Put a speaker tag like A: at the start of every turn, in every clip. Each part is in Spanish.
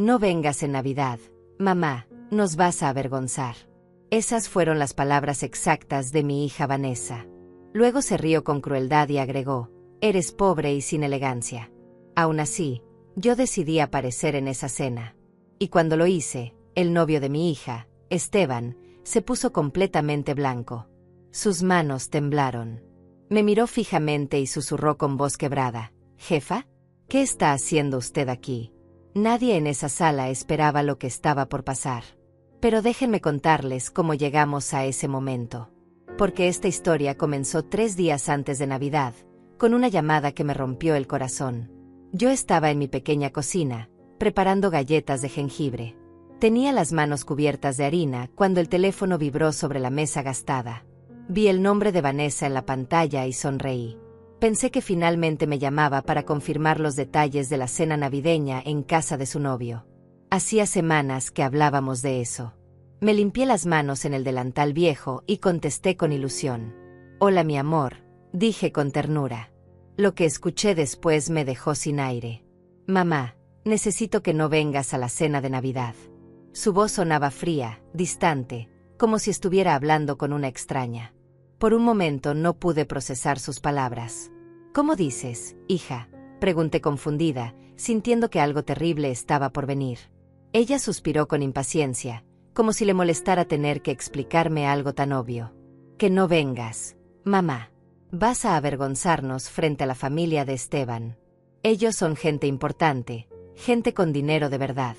A: No vengas en Navidad, mamá, nos vas a avergonzar. Esas fueron las palabras exactas de mi hija Vanessa. Luego se rió con crueldad y agregó, eres pobre y sin elegancia. Aún así, yo decidí aparecer en esa cena. Y cuando lo hice, el novio de mi hija, Esteban, se puso completamente blanco. Sus manos temblaron. Me miró fijamente y susurró con voz quebrada, «Jefa, ¿qué está haciendo usted aquí?» Nadie en esa sala esperaba lo que estaba por pasar. Pero déjenme contarles cómo llegamos a ese momento. Porque esta historia comenzó 3 días antes de Navidad, con una llamada que me rompió el corazón. Yo estaba en mi pequeña cocina, preparando galletas de jengibre. Tenía las manos cubiertas de harina cuando el teléfono vibró sobre la mesa gastada. Vi el nombre de Vanessa en la pantalla y sonreí. Pensé que finalmente me llamaba para confirmar los detalles de la cena navideña en casa de su novio. Hacía semanas que hablábamos de eso. Me limpié las manos en el delantal viejo y contesté con ilusión. «Hola, mi amor», dije con ternura. Lo que escuché después me dejó sin aire. «Mamá, necesito que no vengas a la cena de Navidad». Su voz sonaba fría, distante, como si estuviera hablando con una extraña. Por un momento no pude procesar sus palabras. «¿Cómo dices, hija?», pregunté confundida, sintiendo que algo terrible estaba por venir. Ella suspiró con impaciencia, como si le molestara tener que explicarme algo tan obvio. «Que no vengas, mamá. Vas a avergonzarnos frente a la familia de Esteban. Ellos son gente importante, gente con dinero de verdad.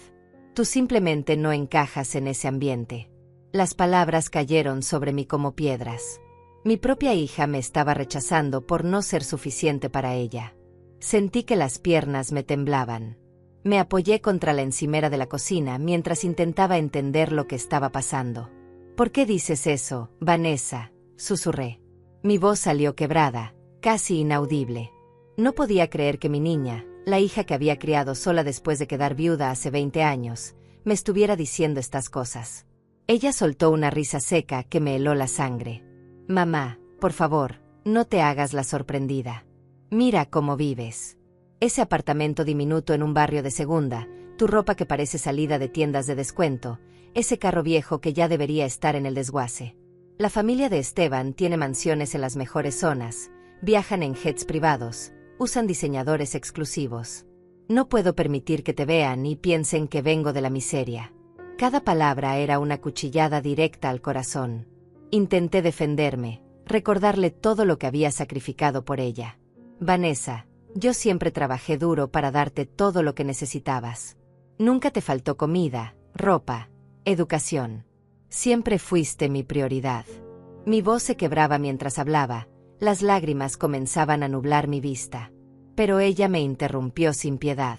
A: Tú simplemente no encajas en ese ambiente». Las palabras cayeron sobre mí como piedras. Mi propia hija me estaba rechazando por no ser suficiente para ella. Sentí que las piernas me temblaban. Me apoyé contra la encimera de la cocina mientras intentaba entender lo que estaba pasando. «¿Por qué dices eso, Vanessa?», susurré. Mi voz salió quebrada, casi inaudible. No podía creer que mi niña, la hija que había criado sola después de quedar viuda hace 20 años, me estuviera diciendo estas cosas. Ella soltó una risa seca que me heló la sangre. «Mamá, por favor, no te hagas la sorprendida. Mira cómo vives. Ese apartamento diminuto en un barrio de segunda, tu ropa que parece salida de tiendas de descuento, ese carro viejo que ya debería estar en el desguace. La familia de Esteban tiene mansiones en las mejores zonas, viajan en jets privados, usan diseñadores exclusivos. No puedo permitir que te vean y piensen que vengo de la miseria». Cada palabra era una cuchillada directa al corazón. Intenté defenderme, recordarle todo lo que había sacrificado por ella. «Vanessa, yo siempre trabajé duro para darte todo lo que necesitabas. Nunca te faltó comida, ropa, educación. Siempre fuiste mi prioridad». Mi voz se quebraba mientras hablaba, las lágrimas comenzaban a nublar mi vista. Pero ella me interrumpió sin piedad.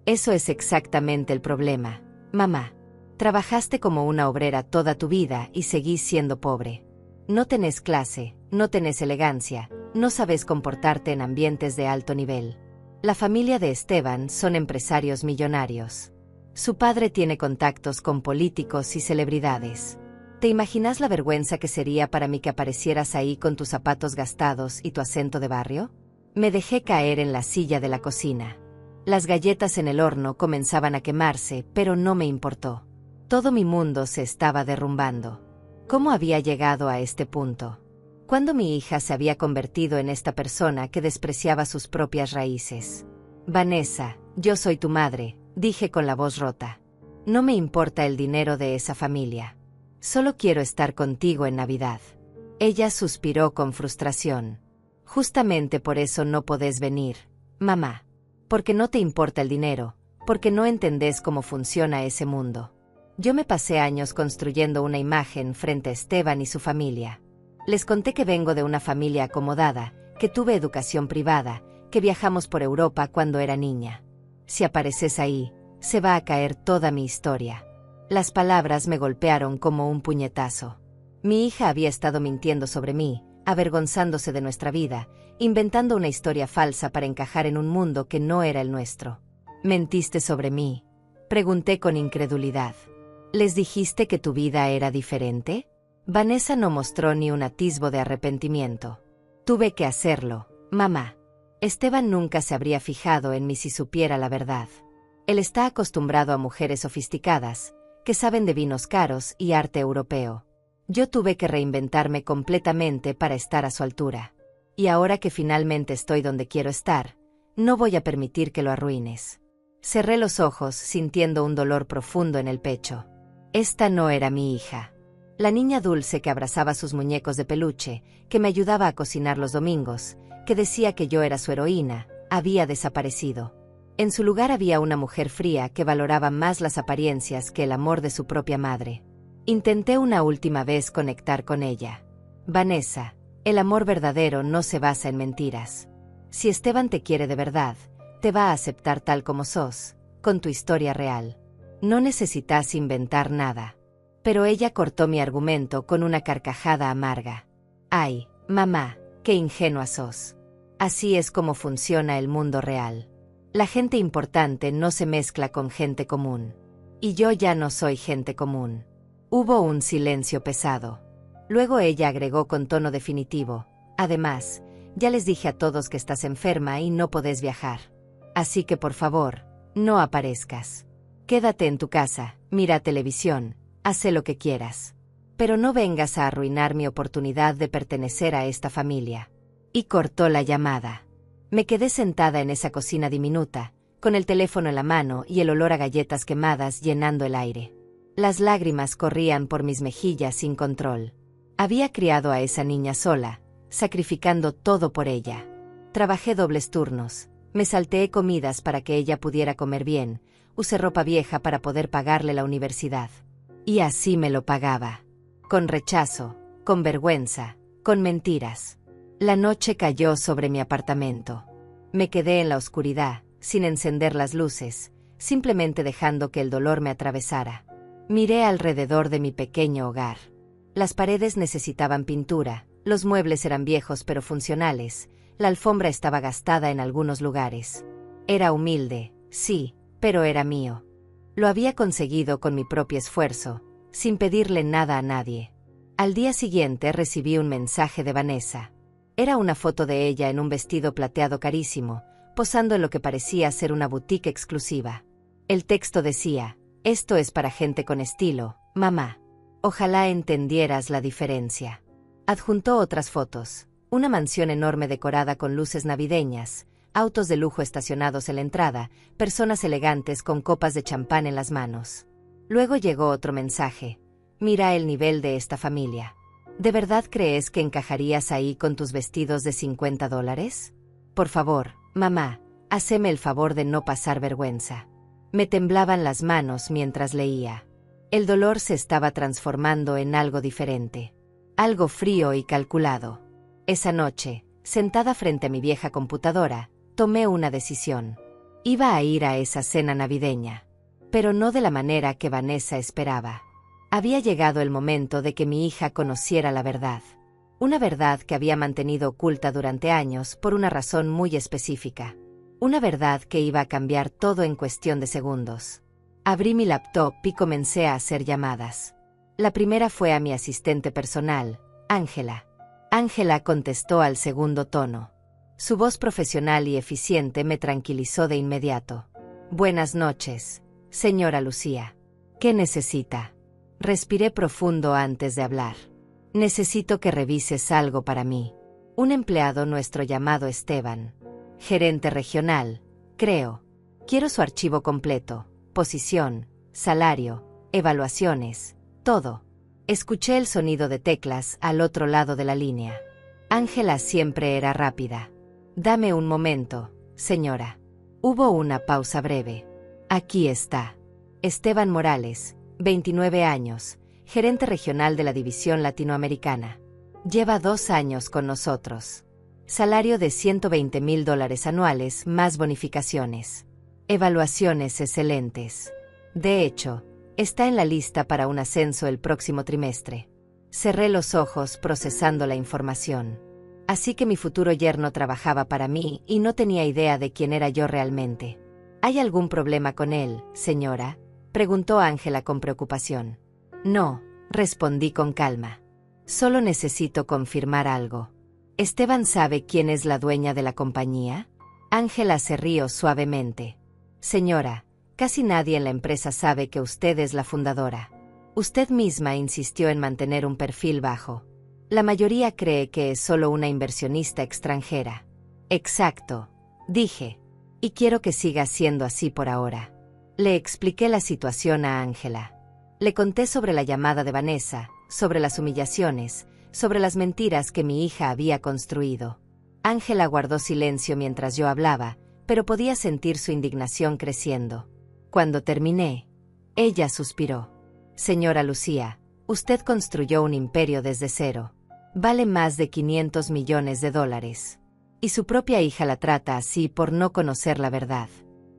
A: «Eso es exactamente el problema, mamá. Trabajaste como una obrera toda tu vida y seguís siendo pobre. No tenés clase, no tenés elegancia, no sabes comportarte en ambientes de alto nivel. La familia de Esteban son empresarios millonarios. Su padre tiene contactos con políticos y celebridades. ¿Te imaginas la vergüenza que sería para mí que aparecieras ahí con tus zapatos gastados y tu acento de barrio?» Me dejé caer en la silla de la cocina. Las galletas en el horno comenzaban a quemarse, pero no me importó. Todo mi mundo se estaba derrumbando. ¿Cómo había llegado a este punto? ¿Cuándo mi hija se había convertido en esta persona que despreciaba sus propias raíces? «Vanessa, yo soy tu madre», dije con la voz rota. «No me importa el dinero de esa familia. Solo quiero estar contigo en Navidad». Ella suspiró con frustración. «Justamente por eso no podés venir, mamá. Porque no te importa el dinero, porque no entendés cómo funciona ese mundo». Yo me pasé años construyendo una imagen frente a Esteban y su familia. Les conté que vengo de una familia acomodada, que tuve educación privada, que viajamos por Europa cuando era niña. Si apareces ahí, se va a caer toda mi historia. Las palabras me golpearon como un puñetazo. Mi hija había estado mintiendo sobre mí, avergonzándose de nuestra vida, inventando una historia falsa para encajar en un mundo que no era el nuestro. «¿Mentiste sobre mí?», pregunté con incredulidad. «¿Les dijiste que tu vida era diferente?». Vanessa no mostró ni un atisbo de arrepentimiento. «Tuve que hacerlo, mamá. Esteban nunca se habría fijado en mí si supiera la verdad. Él está acostumbrado a mujeres sofisticadas, que saben de vinos caros y arte europeo. Yo tuve que reinventarme completamente para estar a su altura. Y ahora que finalmente estoy donde quiero estar, no voy a permitir que lo arruines. Cerré los ojos sintiendo un dolor profundo en el pecho. Esta no era mi hija. La niña dulce que abrazaba sus muñecos de peluche, que me ayudaba a cocinar los domingos, que decía que yo era su heroína, había desaparecido. En su lugar había una mujer fría que valoraba más las apariencias que el amor de su propia madre. Intenté una última vez conectar con ella. Vanessa, el amor verdadero no se basa en mentiras. Si Esteban te quiere de verdad, te va a aceptar tal como sos, con tu historia real. No necesitas inventar nada. Pero ella cortó mi argumento con una carcajada amarga. Ay, mamá, qué ingenua sos. Así es como funciona el mundo real. La gente importante no se mezcla con gente común. Y yo ya no soy gente común. Hubo un silencio pesado. Luego ella agregó con tono definitivo: además, ya les dije a todos que estás enferma y no podés viajar. Así que por favor, no aparezcas. Quédate en tu casa, mira televisión, haz lo que quieras. Pero no vengas a arruinar mi oportunidad de pertenecer a esta familia. Y cortó la llamada. Me quedé sentada en esa cocina diminuta, con el teléfono en la mano y el olor a galletas quemadas llenando el aire. Las lágrimas corrían por mis mejillas sin control. Había criado a esa niña sola, sacrificando todo por ella. Trabajé dobles turnos, me salteé comidas para que ella pudiera comer bien, usé ropa vieja para poder pagarle la universidad. Y así me lo pagaba. Con rechazo, con vergüenza, con mentiras. La noche cayó sobre mi apartamento. Me quedé en la oscuridad, sin encender las luces, simplemente dejando que el dolor me atravesara. Miré alrededor de mi pequeño hogar. Las paredes necesitaban pintura, los muebles eran viejos pero funcionales, la alfombra estaba gastada en algunos lugares. Era humilde, sí, pero era mío. Lo había conseguido con mi propio esfuerzo, sin pedirle nada a nadie. Al día siguiente recibí un mensaje de Vanessa. Era una foto de ella en un vestido plateado carísimo, posando en lo que parecía ser una boutique exclusiva. El texto decía: esto es para gente con estilo, mamá. Ojalá entendieras la diferencia. Adjuntó otras fotos: una mansión enorme decorada con luces navideñas, autos de lujo estacionados en la entrada, personas elegantes con copas de champán en las manos. Luego llegó otro mensaje: mira el nivel de esta familia. ¿De verdad crees que encajarías ahí con tus vestidos de $50? Por favor, mamá, haceme el favor de no pasar vergüenza. Me temblaban las manos mientras leía. El dolor se estaba transformando en algo diferente. Algo frío y calculado. Esa noche, sentada frente a mi vieja computadora, tomé una decisión. Iba a ir a esa cena navideña. Pero no de la manera que Vanessa esperaba. Había llegado el momento de que mi hija conociera la verdad. Una verdad que había mantenido oculta durante años por una razón muy específica. Una verdad que iba a cambiar todo en cuestión de segundos. Abrí mi laptop y comencé a hacer llamadas. La primera fue a mi asistente personal, Ángela. Ángela contestó al segundo tono. Su voz profesional y eficiente me tranquilizó de inmediato. Buenas noches, señora Lucía. ¿Qué necesita? Respiré profundo antes de hablar. Necesito que revises algo para mí. Un empleado nuestro llamado Esteban. Gerente regional, creo. Quiero su archivo completo, posición, salario, evaluaciones, todo. Escuché el sonido de teclas al otro lado de la línea. Ángela siempre era rápida. Dame un momento, señora. Hubo una pausa breve. Aquí está. Esteban Morales, 29 años, gerente regional de la división latinoamericana. Lleva 2 años con nosotros. Salario de $120,000 anuales más bonificaciones. Evaluaciones excelentes. De hecho, está en la lista para un ascenso el próximo trimestre. Cerré los ojos procesando la información. Así que mi futuro yerno trabajaba para mí y no tenía idea de quién era yo realmente. ¿Hay algún problema con él, señora?, preguntó Ángela con preocupación. No, respondí con calma. Solo necesito confirmar algo. ¿Esteban sabe quién es la dueña de la compañía? Ángela se rió suavemente. Señora, Casi nadie en la empresa sabe que usted es la fundadora. Usted misma insistió en mantener un perfil bajo. La mayoría cree que es solo una inversionista extranjera. Exacto, dije. Y quiero que siga siendo así por ahora. Le expliqué la situación a Ángela. Le conté sobre la llamada de Vanessa, sobre las humillaciones, sobre las mentiras que mi hija había construido. Ángela guardó silencio mientras yo hablaba, pero podía sentir su indignación creciendo. Cuando terminé, ella suspiró. Señora Lucía, usted construyó un imperio desde cero. Vale más de $500 millones. Y su propia hija la trata así por no conocer la verdad.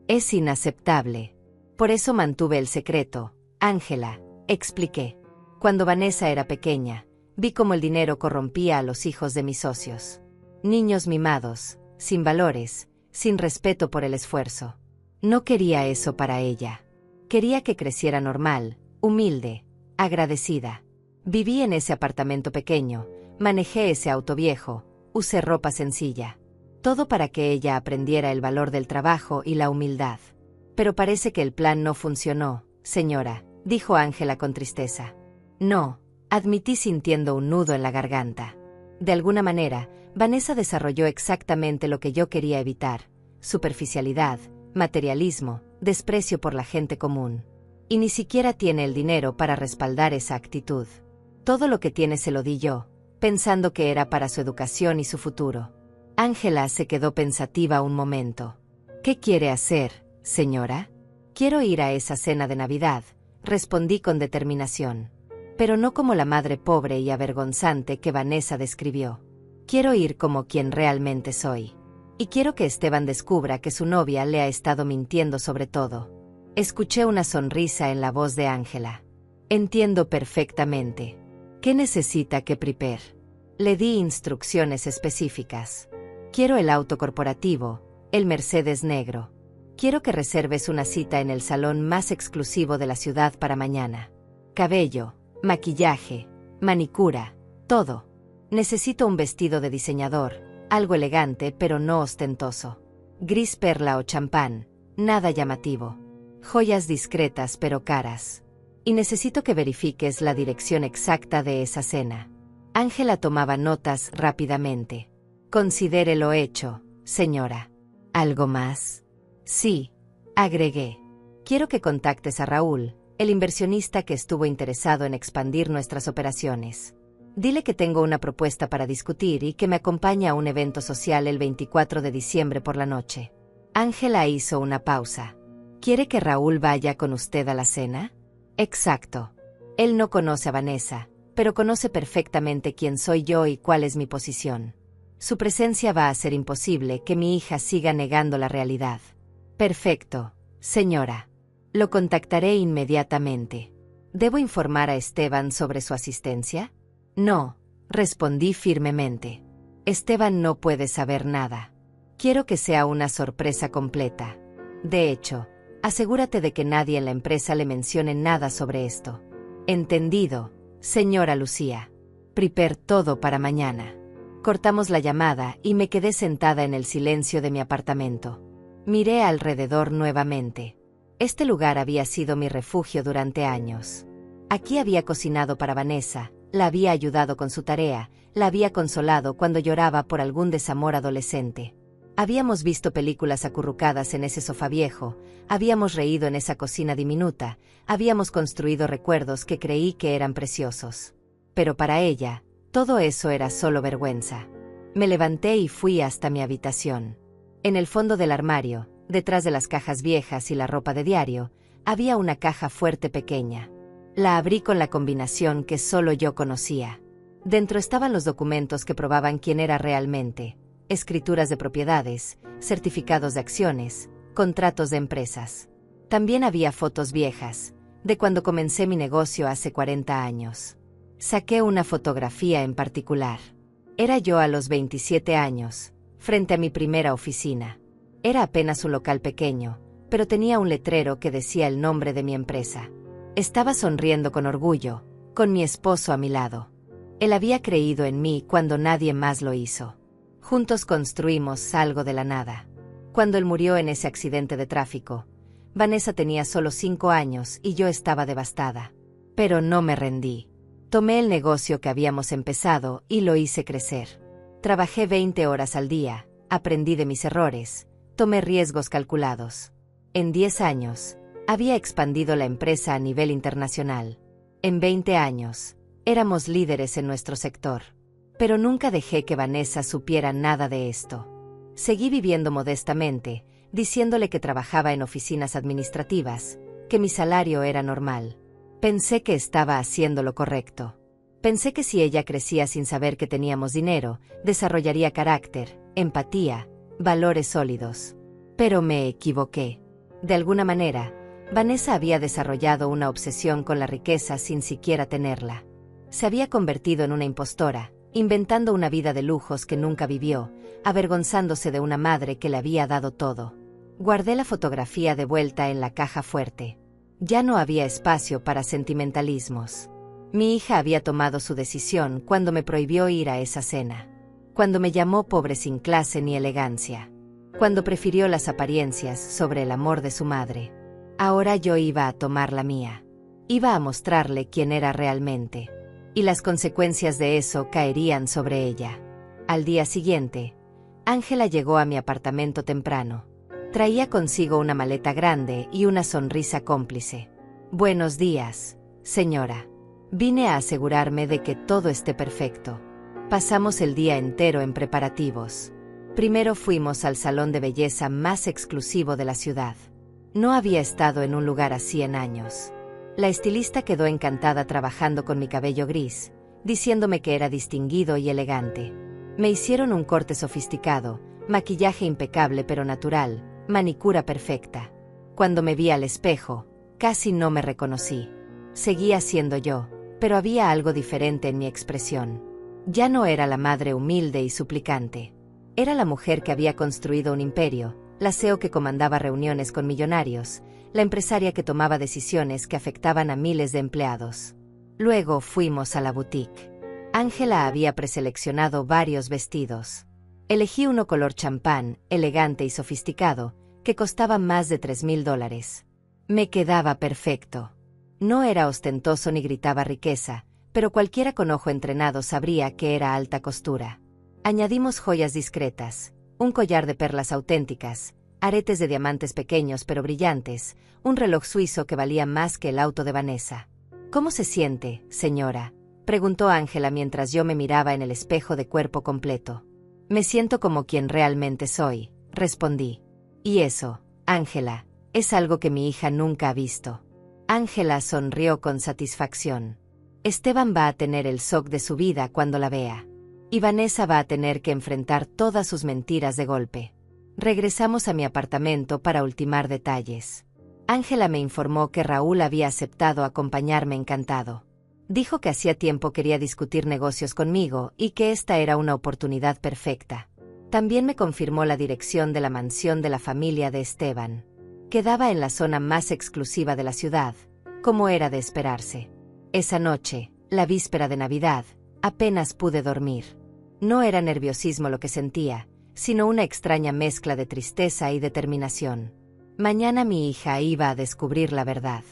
A: Es inaceptable. Por eso mantuve el secreto. Ángela, expliqué. Cuando Vanessa era pequeña, vi cómo el dinero corrompía a los hijos de mis socios. Niños mimados, sin valores, sin respeto por el esfuerzo. No quería eso para ella. Quería que creciera normal, humilde, agradecida. Viví en ese apartamento pequeño, manejé ese auto viejo, usé ropa sencilla. Todo para que ella aprendiera el valor del trabajo y la humildad. Pero parece que el plan no funcionó, señora, dijo Ángela con tristeza. No, admití sintiendo un nudo en la garganta. De alguna manera, Vanessa desarrolló exactamente lo que yo quería evitar: superficialidad, materialismo, desprecio por la gente común. Y ni siquiera tiene el dinero para respaldar esa actitud. Todo lo que tiene se lo di yo, pensando que era para su educación y su futuro. Ángela se quedó pensativa un momento. ¿Qué quiere hacer, señora? Quiero ir a esa cena de Navidad, respondí con determinación. Pero no como la madre pobre y avergonzante que Vanessa describió. Quiero ir como quien realmente soy. Y quiero que Esteban descubra que su novia le ha estado mintiendo sobre todo. Escuché una sonrisa en la voz de Ángela. Entiendo perfectamente. ¿Qué necesita que prepare? Le di instrucciones específicas. Quiero el auto corporativo, el Mercedes negro. Quiero que reserves una cita en el salón más exclusivo de la ciudad para mañana. Cabello, maquillaje, manicura, todo. Necesito un vestido de diseñador, algo elegante pero no ostentoso. Gris perla o champán, nada llamativo. Joyas discretas pero caras. Y necesito que verifiques la dirección exacta de esa cena. Ángela tomaba notas rápidamente. Considere lo hecho, señora. ¿Algo más? Sí, agregué. Quiero que contactes a Raúl, el inversionista que estuvo interesado en expandir nuestras operaciones. Dile que tengo una propuesta para discutir y que me acompañe a un evento social el 24 de diciembre por la noche. Ángela hizo una pausa. ¿Quiere que Raúl vaya con usted a la cena? Exacto. Él no conoce a Vanessa, pero conoce perfectamente quién soy yo y cuál es mi posición. Su presencia va a hacer imposible que mi hija siga negando la realidad. Perfecto, señora. Lo contactaré inmediatamente. ¿Debo informar a Esteban sobre su asistencia? No, respondí firmemente. Esteban no puede saber nada. Quiero que sea una sorpresa completa. De hecho, asegúrate de que nadie en la empresa le mencione nada sobre esto. Entendido, señora Lucía. Prepare todo para mañana. Cortamos la llamada y me quedé sentada en el silencio de mi apartamento. Miré alrededor nuevamente. Este lugar había sido mi refugio durante años. Aquí había cocinado para Vanessa, la había ayudado con su tarea, la había consolado cuando lloraba por algún desamor adolescente. Habíamos visto películas acurrucadas en ese sofá viejo, habíamos reído en esa cocina diminuta, habíamos construido recuerdos que creí que eran preciosos. Pero para ella, todo eso era solo vergüenza. Me levanté y fui hasta mi habitación. En el fondo del armario, detrás de las cajas viejas y la ropa de diario, había una caja fuerte pequeña. La abrí con la combinación que solo yo conocía. Dentro estaban los documentos que probaban quién era realmente: escrituras de propiedades, certificados de acciones, contratos de empresas. También había fotos viejas, de cuando comencé mi negocio hace 40 años. Saqué una fotografía en particular. Era yo a los 27 años, frente a mi primera oficina. Era apenas un local pequeño, pero tenía un letrero que decía el nombre de mi empresa. Estaba sonriendo con orgullo, con mi esposo a mi lado. Él había creído en mí cuando nadie más lo hizo. Juntos construimos algo de la nada. Cuando él murió en ese accidente de tráfico, Vanessa tenía solo 5 años y yo estaba devastada. Pero no me rendí. Tomé el negocio que habíamos empezado y lo hice crecer. Trabajé 20 horas al día, aprendí de mis errores, tomé riesgos calculados. En 10 años, había expandido la empresa a nivel internacional. En 20 años, éramos líderes en nuestro sector. Pero nunca dejé que Vanessa supiera nada de esto. Seguí viviendo modestamente, diciéndole que trabajaba en oficinas administrativas, que mi salario era normal. Pensé que estaba haciendo lo correcto. Pensé que si ella crecía sin saber que teníamos dinero, desarrollaría carácter, empatía, valores sólidos. Pero me equivoqué. De alguna manera, Vanessa había desarrollado una obsesión con la riqueza sin siquiera tenerla. Se había convertido en una impostora, inventando una vida de lujos que nunca vivió, avergonzándose de una madre que le había dado todo. Guardé la fotografía de vuelta en la caja fuerte. Ya no había espacio para sentimentalismos. Mi hija había tomado su decisión cuando me prohibió ir a esa cena. Cuando me llamó pobre sin clase ni elegancia. Cuando prefirió las apariencias sobre el amor de su madre. Ahora yo iba a tomar la mía. Iba a mostrarle quién era realmente. Y las consecuencias de eso caerían sobre ella. Al día siguiente, Ángela llegó a mi apartamento temprano. Traía consigo una maleta grande y una sonrisa cómplice. Buenos días, señora. Vine a asegurarme de que todo esté perfecto. Pasamos el día entero en preparativos. Primero fuimos al salón de belleza más exclusivo de la ciudad. No había estado en un lugar así en años. La estilista quedó encantada trabajando con mi cabello gris, diciéndome que era distinguido y elegante. Me hicieron un corte sofisticado, maquillaje impecable pero natural, manicura perfecta. Cuando me vi al espejo, casi no me reconocí. Seguía siendo yo, pero había algo diferente en mi expresión. Ya no era la madre humilde y suplicante. Era la mujer que había construido un imperio, la CEO que comandaba reuniones con millonarios, la empresaria que tomaba decisiones que afectaban a miles de empleados. Luego fuimos a la boutique. Ángela había preseleccionado varios vestidos. Elegí uno color champán, elegante y sofisticado, que costaba más de $3,000. Me quedaba perfecto. No era ostentoso ni gritaba riqueza, pero cualquiera con ojo entrenado sabría que era alta costura. Añadimos joyas discretas, un collar de perlas auténticas, aretes de diamantes pequeños pero brillantes, un reloj suizo que valía más que el auto de Vanessa. ¿Cómo se siente, señora?, preguntó Ángela mientras yo me miraba en el espejo de cuerpo completo. Me siento como quien realmente soy, respondí. Y eso, Ángela, es algo que mi hija nunca ha visto. Ángela sonrió con satisfacción. Esteban va a tener el shock de su vida cuando la vea. Y Vanessa va a tener que enfrentar todas sus mentiras de golpe. Regresamos a mi apartamento para ultimar detalles. Ángela me informó que Raúl había aceptado acompañarme encantado. Dijo que hacía tiempo quería discutir negocios conmigo y que esta era una oportunidad perfecta. También me confirmó la dirección de la mansión de la familia de Esteban. Quedaba en la zona más exclusiva de la ciudad, como era de esperarse. Esa noche, la víspera de Navidad, apenas pude dormir. No era nerviosismo lo que sentía, sino una extraña mezcla de tristeza y determinación. Mañana mi hija iba a descubrir la verdad.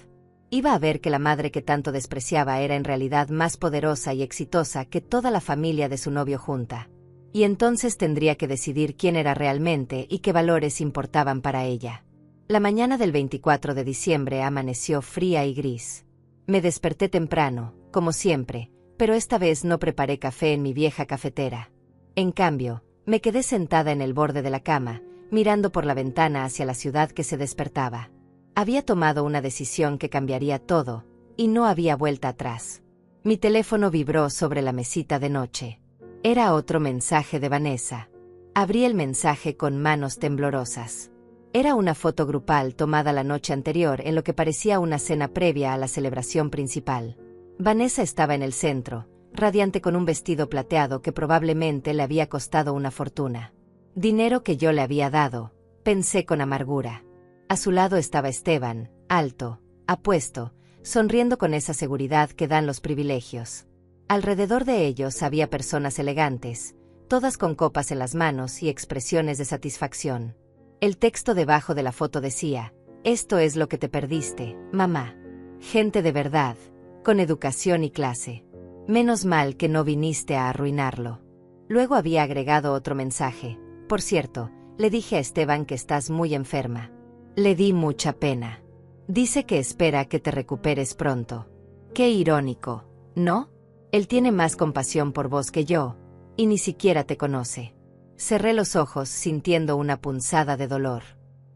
A: Iba a ver que la madre que tanto despreciaba era en realidad más poderosa y exitosa que toda la familia de su novio junta. Y entonces tendría que decidir quién era realmente y qué valores importaban para ella. La mañana del 24 de diciembre amaneció fría y gris. Me desperté temprano, como siempre, pero esta vez no preparé café en mi vieja cafetera. En cambio, me quedé sentada en el borde de la cama, mirando por la ventana hacia la ciudad que se despertaba. Había tomado una decisión que cambiaría todo, y no había vuelta atrás. Mi teléfono vibró sobre la mesita de noche. Era otro mensaje de Vanessa. Abrí el mensaje con manos temblorosas. Era una foto grupal tomada la noche anterior en lo que parecía una cena previa a la celebración principal. Vanessa estaba en el centro, radiante con un vestido plateado que probablemente le había costado una fortuna. Dinero que yo le había dado, pensé con amargura. A su lado estaba Esteban, alto, apuesto, sonriendo con esa seguridad que dan los privilegios. Alrededor de ellos había personas elegantes, todas con copas en las manos y expresiones de satisfacción. El texto debajo de la foto decía: Esto es lo que te perdiste, mamá. Gente de verdad, con educación y clase. Menos mal que no viniste a arruinarlo. Luego había agregado otro mensaje. Por cierto, le dije a Esteban que estás muy enferma. Le di mucha pena. Dice que espera que te recuperes pronto. Qué irónico, ¿no? Él tiene más compasión por vos que yo, y ni siquiera te conoce. Cerré los ojos sintiendo una punzada de dolor.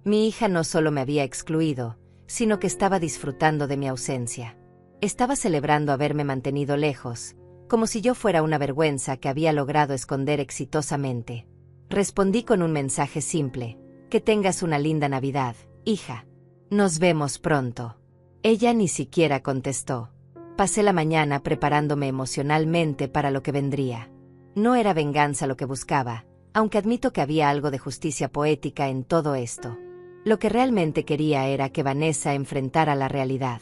A: Mi hija no solo me había excluido, sino que estaba disfrutando de mi ausencia. Estaba celebrando haberme mantenido lejos, como si yo fuera una vergüenza que había logrado esconder exitosamente. Respondí con un mensaje simple: que tengas una linda Navidad, hija. Nos vemos pronto. Ella ni siquiera contestó. Pasé la mañana preparándome emocionalmente para lo que vendría. No era venganza lo que buscaba, aunque admito que había algo de justicia poética en todo esto. Lo que realmente quería era que Vanessa enfrentara la realidad,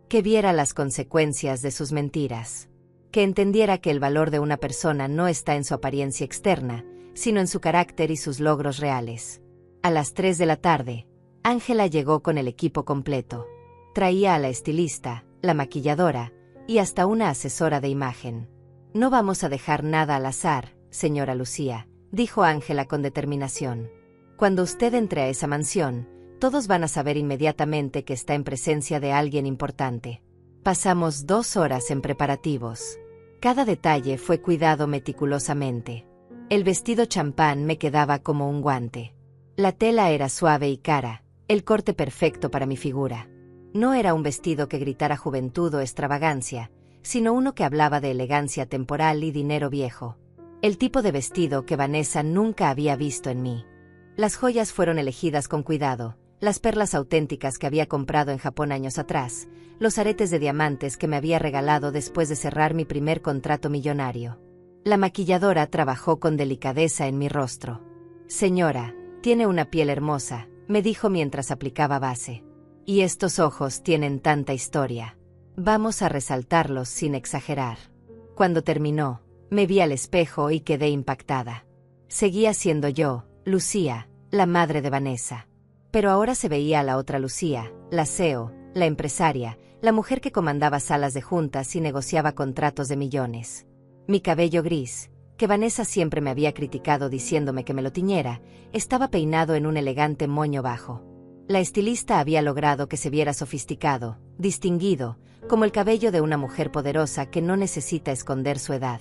A: que viera las consecuencias de sus mentiras, que entendiera que el valor de una persona no está en su apariencia externa, sino en su carácter y sus logros reales. A las 3 de la tarde, Ángela llegó con el equipo completo. Traía a la estilista, la maquilladora, y hasta una asesora de imagen. No vamos a dejar nada al azar, señora Lucía, dijo Ángela con determinación. Cuando usted entre a esa mansión, todos van a saber inmediatamente que está en presencia de alguien importante. Pasamos 2 horas en preparativos. Cada detalle fue cuidado meticulosamente. El vestido champán me quedaba como un guante. La tela era suave y cara, el corte perfecto para mi figura. No era un vestido que gritara juventud o extravagancia, sino uno que hablaba de elegancia temporal y dinero viejo. El tipo de vestido que Vanessa nunca había visto en mí. Las joyas fueron elegidas con cuidado, las perlas auténticas que había comprado en Japón años atrás, los aretes de diamantes que me había regalado después de cerrar mi primer contrato millonario. La maquilladora trabajó con delicadeza en mi rostro. Señora, tiene una piel hermosa, me dijo mientras aplicaba base. Y estos ojos tienen tanta historia. Vamos a resaltarlos sin exagerar. Cuando terminó, me vi al espejo y quedé impactada. Seguía siendo yo, Lucía, la madre de Vanessa. Pero ahora se veía a la otra Lucía, la CEO, la empresaria, la mujer que comandaba salas de juntas y negociaba contratos de millones. Mi cabello gris, que Vanessa siempre me había criticado diciéndome que me lo tiñera, estaba peinado en un elegante moño bajo. La estilista había logrado que se viera sofisticado, distinguido, como el cabello de una mujer poderosa que no necesita esconder su edad.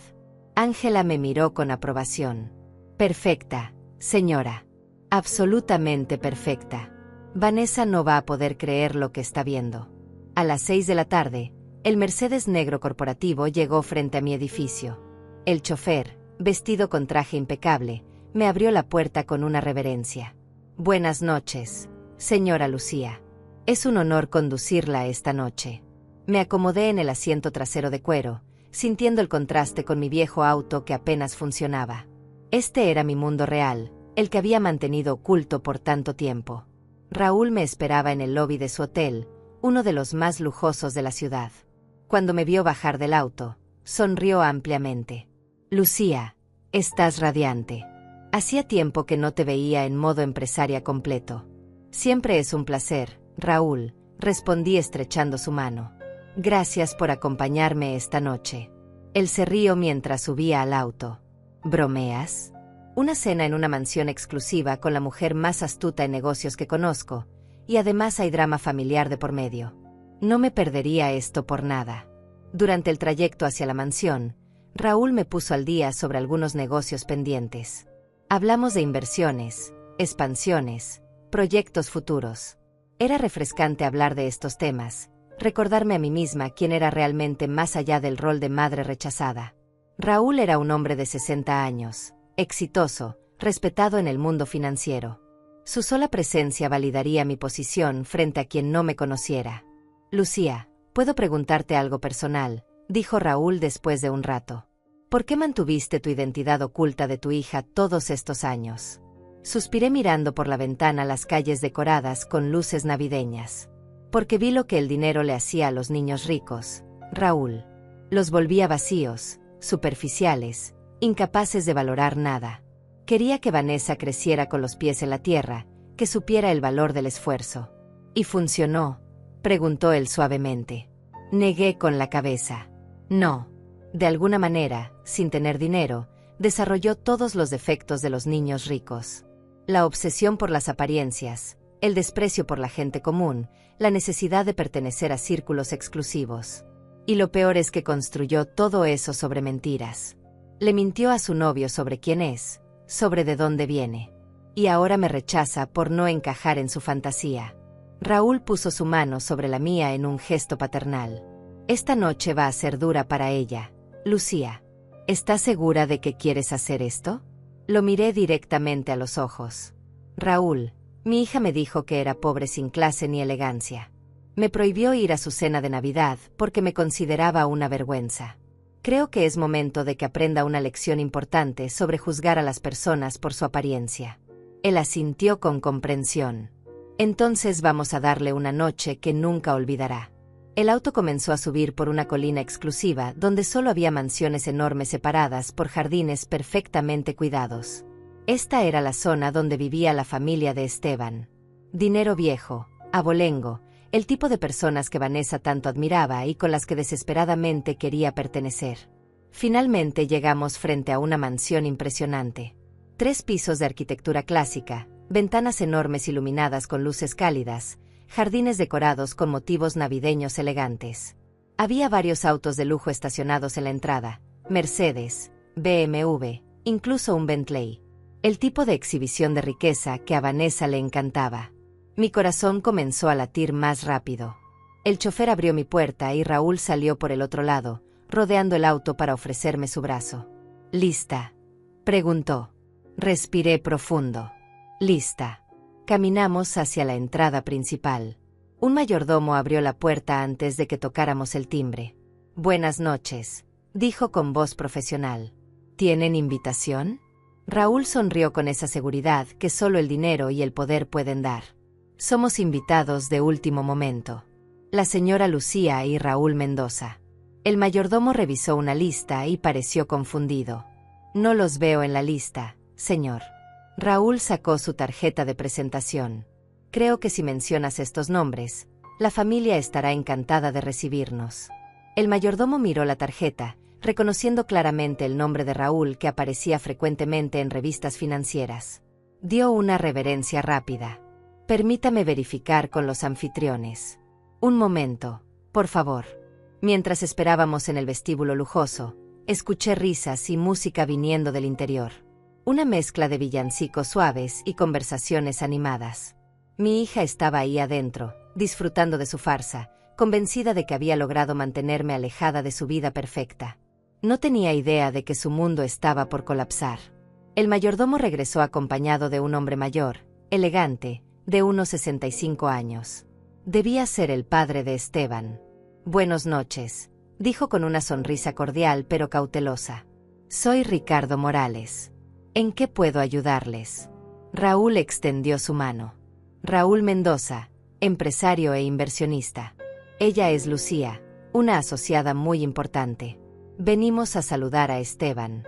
A: Ángela me miró con aprobación. Perfecta, señora. Absolutamente perfecta. Vanessa no va a poder creer lo que está viendo. A las 6 de la tarde, el Mercedes negro corporativo llegó frente a mi edificio. El chofer, vestido con traje impecable, me abrió la puerta con una reverencia. Buenas noches, señora Lucía. Es un honor conducirla esta noche. Me acomodé en el asiento trasero de cuero, sintiendo el contraste con mi viejo auto que apenas funcionaba. Este era mi mundo real, el que había mantenido oculto por tanto tiempo. Raúl me esperaba en el lobby de su hotel, uno de los más lujosos de la ciudad. Cuando me vio bajar del auto, sonrió ampliamente. Lucía, estás radiante. Hacía tiempo que no te veía en modo empresaria completo. Siempre es un placer, Raúl, respondí estrechando su mano. Gracias por acompañarme esta noche. Él se rió mientras subía al auto. ¿Bromeas? Una cena en una mansión exclusiva con la mujer más astuta en negocios que conozco, y además hay drama familiar de por medio. No me perdería esto por nada. Durante el trayecto hacia la mansión, Raúl me puso al día sobre algunos negocios pendientes. Hablamos de inversiones, expansiones, proyectos futuros. Era refrescante hablar de estos temas, recordarme a mí misma quién era realmente más allá del rol de madre rechazada. Raúl era un hombre de 60 años, exitoso, respetado en el mundo financiero. Su sola presencia validaría mi posición frente a quien no me conociera. Lucía, ¿puedo preguntarte algo personal?, dijo Raúl después de un rato. ¿Por qué mantuviste tu identidad oculta de tu hija todos estos años? Suspiré mirando por la ventana las calles decoradas con luces navideñas. Porque vi lo que el dinero le hacía a los niños ricos, Raúl. Los volvía vacíos, superficiales, incapaces de valorar nada. Quería que Vanessa creciera con los pies en la tierra, que supiera el valor del esfuerzo. ¿Y funcionó?, preguntó él suavemente. Negué con la cabeza. No. De alguna manera, sin tener dinero, desarrolló todos los defectos de los niños ricos. La obsesión por las apariencias, el desprecio por la gente común, la necesidad de pertenecer a círculos exclusivos. Y lo peor es que construyó todo eso sobre mentiras. Le mintió a su novio sobre quién es, sobre de dónde viene. Y ahora me rechaza por no encajar en su fantasía. Raúl puso su mano sobre la mía en un gesto paternal. Esta noche va a ser dura para ella, Lucía. ¿Estás segura de que quieres hacer esto? Lo miré directamente a los ojos. Raúl, mi hija me dijo que era pobre sin clase ni elegancia. Me prohibió ir a su cena de Navidad porque me consideraba una vergüenza. Creo que es momento de que aprenda una lección importante sobre juzgar a las personas por su apariencia. Él asintió con comprensión. Entonces vamos a darle una noche que nunca olvidará. El auto comenzó a subir por una colina exclusiva donde solo había mansiones enormes separadas por jardines perfectamente cuidados. Esta era la zona donde vivía la familia de Esteban. Dinero viejo, abolengo, el tipo de personas que Vanessa tanto admiraba y con las que desesperadamente quería pertenecer. Finalmente llegamos frente a una mansión impresionante. 3 pisos de arquitectura clásica, ventanas enormes iluminadas con luces cálidas, jardines decorados con motivos navideños elegantes. Había varios autos de lujo estacionados en la entrada, Mercedes, BMW, incluso un Bentley. El tipo de exhibición de riqueza que a Vanessa le encantaba. Mi corazón comenzó a latir más rápido. El chofer abrió mi puerta y Raúl salió por el otro lado, rodeando el auto para ofrecerme su brazo. ¿Lista?, preguntó. Respiré profundo. Lista. Caminamos hacia la entrada principal. Un mayordomo abrió la puerta antes de que tocáramos el timbre. Buenas noches, dijo con voz profesional. ¿Tienen invitación? Raúl sonrió con esa seguridad que solo el dinero y el poder pueden dar. Somos invitados de último momento. La señora Lucía y Raúl Mendoza. El mayordomo revisó una lista y pareció confundido. No los veo en la lista, señor. Raúl sacó su tarjeta de presentación. Creo que si mencionas estos nombres, la familia estará encantada de recibirnos. El mayordomo miró la tarjeta, reconociendo claramente el nombre de Raúl que aparecía frecuentemente en revistas financieras. Dio una reverencia rápida. Permítame verificar con los anfitriones. Un momento, por favor. Mientras esperábamos en el vestíbulo lujoso, escuché risas y música viniendo del interior. Una mezcla de villancicos suaves y conversaciones animadas. Mi hija estaba ahí adentro, disfrutando de su farsa, convencida de que había logrado mantenerme alejada de su vida perfecta. No tenía idea de que su mundo estaba por colapsar. El mayordomo regresó acompañado de un hombre mayor, elegante, de unos 65 años. Debía ser el padre de Esteban. Buenas noches, dijo con una sonrisa cordial pero cautelosa. Soy Ricardo Morales. ¿En qué puedo ayudarles? Raúl extendió su mano. Raúl Mendoza, empresario e inversionista. Ella es Lucía, una asociada muy importante. Venimos a saludar a Esteban.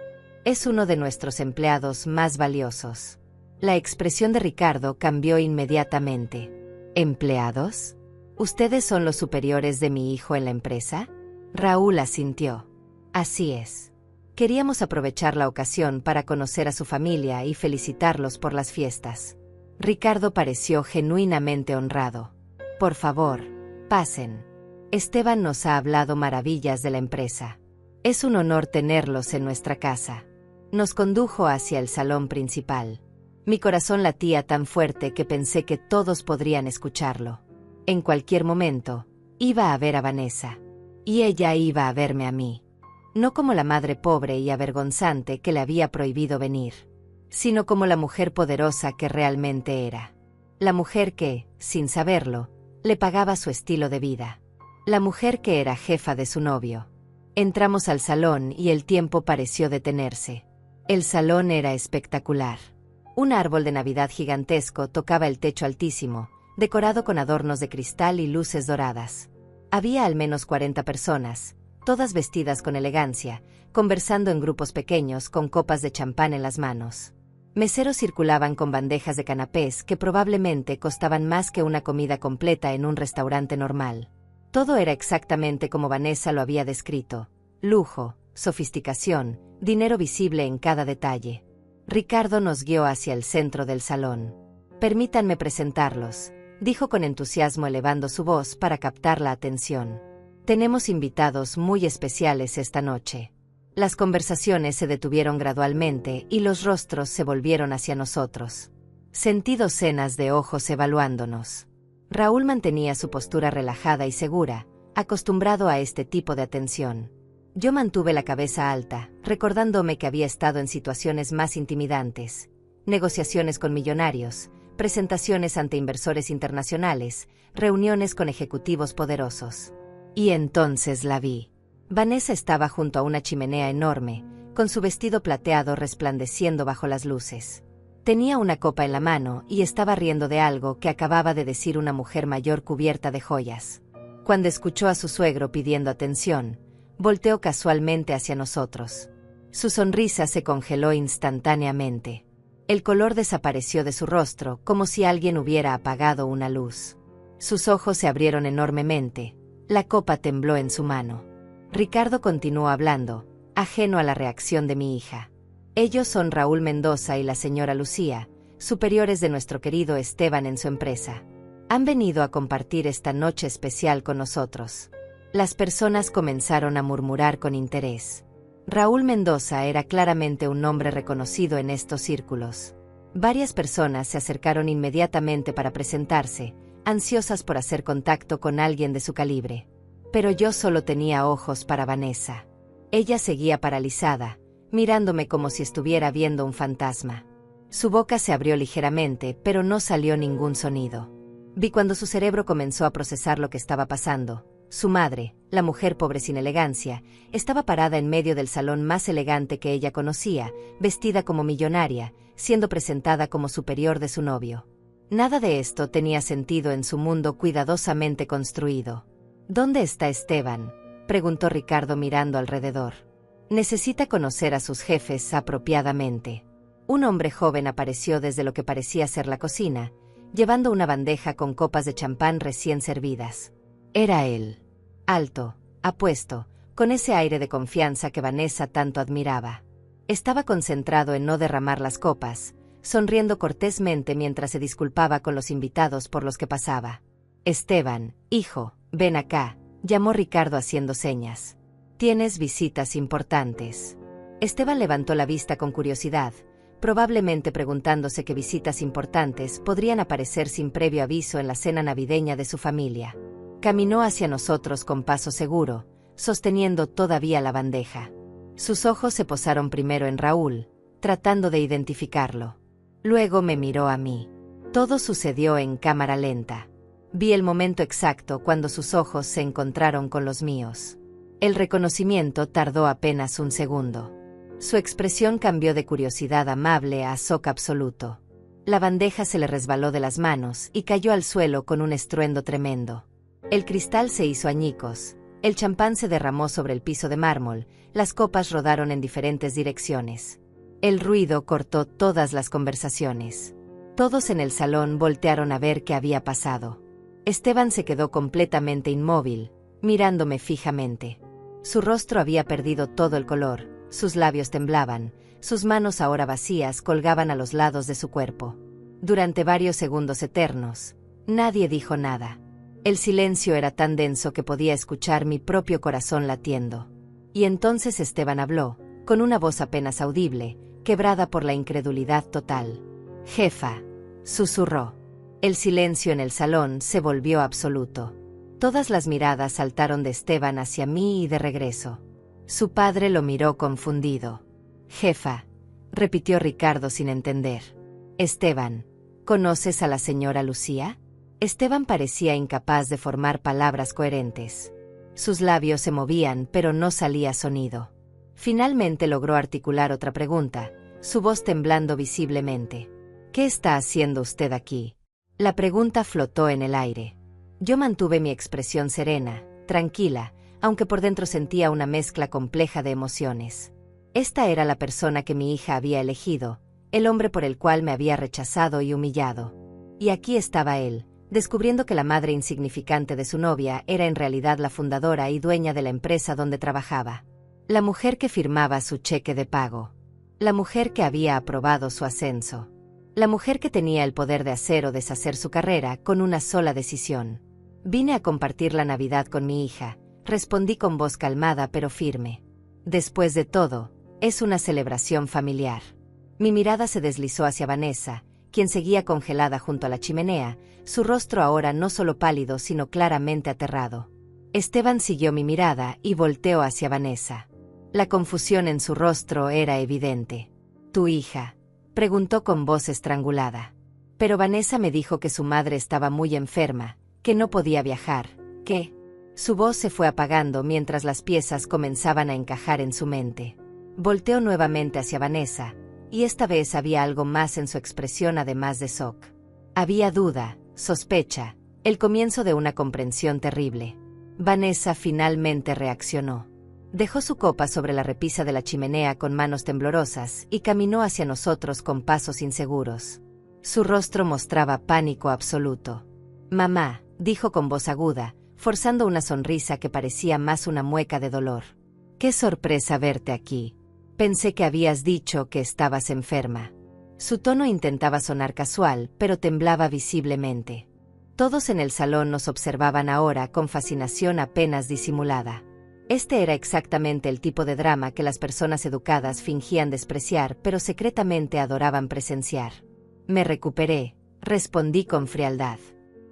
A: Es uno de nuestros empleados más valiosos. La expresión de Ricardo cambió inmediatamente. ¿Empleados? ¿Ustedes son los superiores de mi hijo en la empresa? Raúl asintió. Así es. Queríamos aprovechar la ocasión para conocer a su familia y felicitarlos por las fiestas. Ricardo pareció genuinamente honrado. Por favor, pasen. Esteban nos ha hablado maravillas de la empresa. Es un honor tenerlos en nuestra casa. Nos condujo hacia el salón principal. Mi corazón latía tan fuerte que pensé que todos podrían escucharlo. En cualquier momento, iba a ver a Vanessa. Y ella iba a verme a mí. No como la madre pobre y avergonzante que le había prohibido venir, sino como la mujer poderosa que realmente era. La mujer que, sin saberlo, le pagaba su estilo de vida. La mujer que era jefa de su novio. Entramos al salón y el tiempo pareció detenerse. El salón era espectacular. Un árbol de Navidad gigantesco tocaba el techo altísimo, decorado con adornos de cristal y luces doradas. Había al menos 40 personas, todas vestidas con elegancia, conversando en grupos pequeños con copas de champán en las manos. Meseros circulaban con bandejas de canapés que probablemente costaban más que una comida completa en un restaurante normal. Todo era exactamente como Vanessa lo había descrito: lujo, sofisticación, dinero visible en cada detalle. Ricardo nos guió hacia el centro del salón. «Permítanme presentarlos», dijo con entusiasmo elevando su voz para captar la atención. «Tenemos invitados muy especiales esta noche». Las conversaciones se detuvieron gradualmente y los rostros se volvieron hacia nosotros. Sentí docenas de ojos evaluándonos. Raúl mantenía su postura relajada y segura, acostumbrado a este tipo de atención. Yo mantuve la cabeza alta, recordándome que había estado en situaciones más intimidantes: negociaciones con millonarios, presentaciones ante inversores internacionales, reuniones con ejecutivos poderosos. Y entonces la vi. Vanessa estaba junto a una chimenea enorme, con su vestido plateado resplandeciendo bajo las luces. Tenía una copa en la mano y estaba riendo de algo que acababa de decir una mujer mayor cubierta de joyas. Cuando escuchó a su suegro pidiendo atención, volteó casualmente hacia nosotros. Su sonrisa se congeló instantáneamente. El color desapareció de su rostro como si alguien hubiera apagado una luz. Sus ojos se abrieron enormemente. La copa tembló en su mano. Ricardo continuó hablando, ajeno a la reacción de mi hija. «Ellos son Raúl Mendoza y la señora Lucía, superiores de nuestro querido Esteban en su empresa. Han venido a compartir esta noche especial con nosotros». Las personas comenzaron a murmurar con interés. Raúl Mendoza era claramente un nombre reconocido en estos círculos. Varias personas se acercaron inmediatamente para presentarse, ansiosas por hacer contacto con alguien de su calibre. Pero yo solo tenía ojos para Vanessa. Ella seguía paralizada, mirándome como si estuviera viendo un fantasma. Su boca se abrió ligeramente, pero no salió ningún sonido. Vi cuando su cerebro comenzó a procesar lo que estaba pasando. Su madre, la mujer pobre sin elegancia, estaba parada en medio del salón más elegante que ella conocía, vestida como millonaria, siendo presentada como superior de su novio. Nada de esto tenía sentido en su mundo cuidadosamente construido. «¿Dónde está Esteban?», preguntó Ricardo mirando alrededor. «Necesita conocer a sus jefes apropiadamente». Un hombre joven apareció desde lo que parecía ser la cocina, llevando una bandeja con copas de champán recién servidas. Era él. Alto, apuesto, con ese aire de confianza que Vanessa tanto admiraba. Estaba concentrado en no derramar las copas, sonriendo cortésmente mientras se disculpaba con los invitados por los que pasaba. «Esteban, hijo, ven acá», llamó Ricardo haciendo señas. «Tienes visitas importantes». Esteban levantó la vista con curiosidad, probablemente preguntándose qué visitas importantes podrían aparecer sin previo aviso en la cena navideña de su familia. Caminó hacia nosotros con paso seguro, sosteniendo todavía la bandeja. Sus ojos se posaron primero en Raúl, tratando de identificarlo. Luego me miró a mí. Todo sucedió en cámara lenta. Vi el momento exacto cuando sus ojos se encontraron con los míos. El reconocimiento tardó apenas un segundo. Su expresión cambió de curiosidad amable a shock absoluto. La bandeja se le resbaló de las manos y cayó al suelo con un estruendo tremendo. El cristal se hizo añicos, el champán se derramó sobre el piso de mármol, las copas rodaron en diferentes direcciones. El ruido cortó todas las conversaciones. Todos en el salón voltearon a ver qué había pasado. Esteban se quedó completamente inmóvil, mirándome fijamente. Su rostro había perdido todo el color, sus labios temblaban, sus manos ahora vacías colgaban a los lados de su cuerpo. Durante varios segundos eternos, nadie dijo nada. El silencio era tan denso que podía escuchar mi propio corazón latiendo. Y entonces Esteban habló, con una voz apenas audible, quebrada por la incredulidad total. «Jefa», susurró. El silencio en el salón se volvió absoluto. Todas las miradas saltaron de Esteban hacia mí y de regreso. Su padre lo miró confundido. «Jefa», repitió Ricardo sin entender. «Esteban, ¿conoces a la señora Lucía?». Esteban parecía incapaz de formar palabras coherentes. Sus labios se movían, pero no salía sonido. Finalmente logró articular otra pregunta, su voz temblando visiblemente. «¿Qué está haciendo usted aquí?». La pregunta flotó en el aire. Yo mantuve mi expresión serena, tranquila, aunque por dentro sentía una mezcla compleja de emociones. Esta era la persona que mi hija había elegido, el hombre por el cual me había rechazado y humillado. Y aquí estaba él, descubriendo que la madre insignificante de su novia era en realidad la fundadora y dueña de la empresa donde trabajaba. La mujer que firmaba su cheque de pago. La mujer que había aprobado su ascenso. La mujer que tenía el poder de hacer o deshacer su carrera con una sola decisión. Vine a compartir la Navidad con mi hija, respondí con voz calmada pero firme. Después de todo, es una celebración familiar. Mi mirada se deslizó hacia Vanessa, quien seguía congelada junto a la chimenea, su rostro ahora no solo pálido sino claramente aterrado. Esteban siguió mi mirada y volteó hacia Vanessa. La confusión en su rostro era evidente. «¿Tu hija?», preguntó con voz estrangulada. Pero Vanessa me dijo que su madre estaba muy enferma, que no podía viajar, que... Su voz se fue apagando mientras las piezas comenzaban a encajar en su mente. Volteó nuevamente hacia Vanessa, y esta vez había algo más en su expresión además de shock. Había duda, sospecha, el comienzo de una comprensión terrible. Vanessa finalmente reaccionó. Dejó su copa sobre la repisa de la chimenea con manos temblorosas y caminó hacia nosotros con pasos inseguros. Su rostro mostraba pánico absoluto. «Mamá», dijo con voz aguda, forzando una sonrisa que parecía más una mueca de dolor. «Qué sorpresa verte aquí. Pensé que habías dicho que estabas enferma». Su tono intentaba sonar casual, pero temblaba visiblemente. Todos en el salón nos observaban ahora con fascinación apenas disimulada. Este era exactamente el tipo de drama que las personas educadas fingían despreciar pero secretamente adoraban presenciar. «Me recuperé», respondí con frialdad.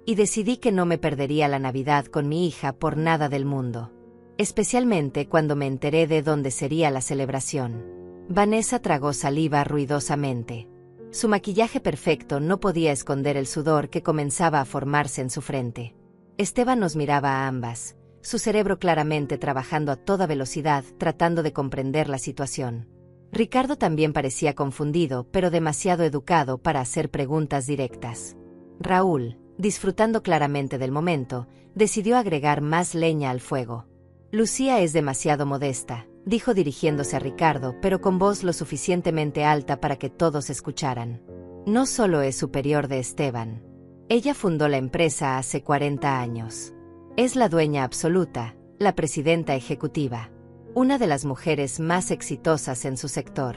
A: «Y decidí que no me perdería la Navidad con mi hija por nada del mundo. Especialmente cuando me enteré de dónde sería la celebración». Vanessa tragó saliva ruidosamente. Su maquillaje perfecto no podía esconder el sudor que comenzaba a formarse en su frente. Esteban nos miraba a ambas, su cerebro claramente trabajando a toda velocidad tratando de comprender la situación. Ricardo también parecía confundido pero demasiado educado para hacer preguntas directas. Raúl, disfrutando claramente del momento, decidió agregar más leña al fuego. «Lucía es demasiado modesta», dijo dirigiéndose a Ricardo pero con voz lo suficientemente alta para que todos escucharan. «No solo es superior de Esteban. Ella fundó la empresa hace 40 años. Es la dueña absoluta, la presidenta ejecutiva. Una de las mujeres más exitosas en su sector.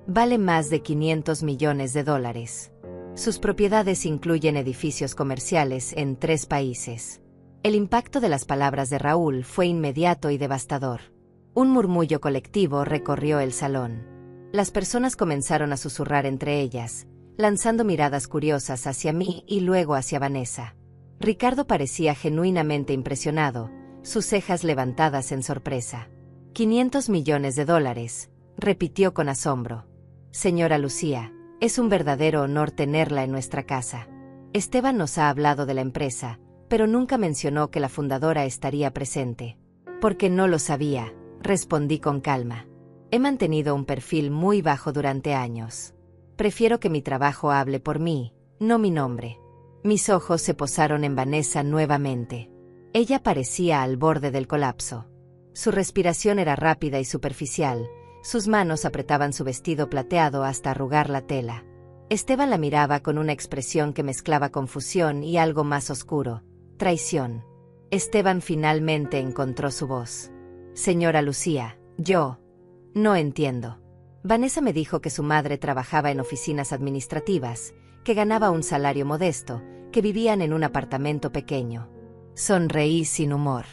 A: Vale más de $500 millones. Sus propiedades incluyen edificios comerciales en 3 países». El impacto de las palabras de Raúl fue inmediato y devastador. Un murmullo colectivo recorrió el salón. Las personas comenzaron a susurrar entre ellas, lanzando miradas curiosas hacia mí y luego hacia Vanessa. Ricardo parecía genuinamente impresionado, sus cejas levantadas en sorpresa. $500 millones, repitió con asombro. «Señora Lucía, es un verdadero honor tenerla en nuestra casa. Esteban nos ha hablado de la empresa, pero nunca mencionó que la fundadora estaría presente». «Porque no lo sabía», respondí con calma. «He mantenido un perfil muy bajo durante años. Prefiero que mi trabajo hable por mí, no mi nombre». Mis ojos se posaron en Vanessa nuevamente. Ella parecía al borde del colapso. Su respiración era rápida y superficial, sus manos apretaban su vestido plateado hasta arrugar la tela. Esteban la miraba con una expresión que mezclaba confusión y algo más oscuro, traición. Esteban finalmente encontró su voz. «Señora Lucía, yo no entiendo». Vanessa me dijo que su madre trabajaba en oficinas administrativas, que ganaba un salario modesto, que vivían en un apartamento pequeño. Sonreí sin humor.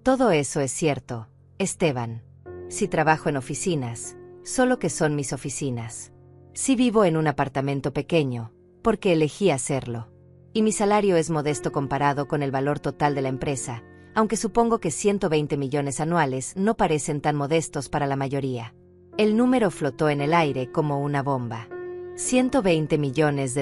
A: «Todo eso es cierto, Esteban. Si trabajo en oficinas, solo que son mis oficinas. Si vivo en un apartamento pequeño, porque elegí hacerlo. Y mi salario es modesto comparado con el valor total de la empresa, aunque supongo que 120 millones anuales no parecen tan modestos para la mayoría». El número flotó en el aire como una bomba. $120 millones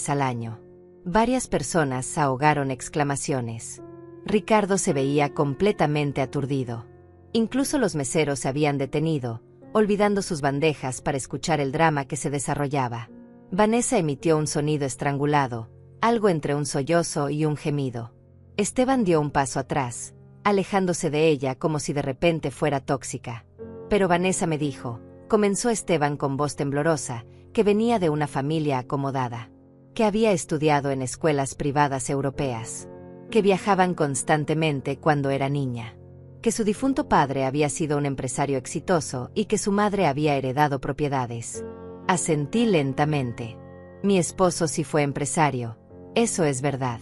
A: al año. Varias personas ahogaron exclamaciones. Ricardo se veía completamente aturdido. Incluso los meseros se habían detenido, olvidando sus bandejas para escuchar el drama que se desarrollaba. Vanessa emitió un sonido estrangulado, algo entre un sollozo y un gemido. Esteban dio un paso atrás, alejándose de ella como si de repente fuera tóxica. «Pero Vanessa me dijo», comenzó Esteban con voz temblorosa, que venía de una familia acomodada, que había estudiado en escuelas privadas europeas, que viajaban constantemente cuando era niña, que su difunto padre había sido un empresario exitoso y que su madre había heredado propiedades. Asentí lentamente. Mi esposo sí fue empresario, eso es verdad.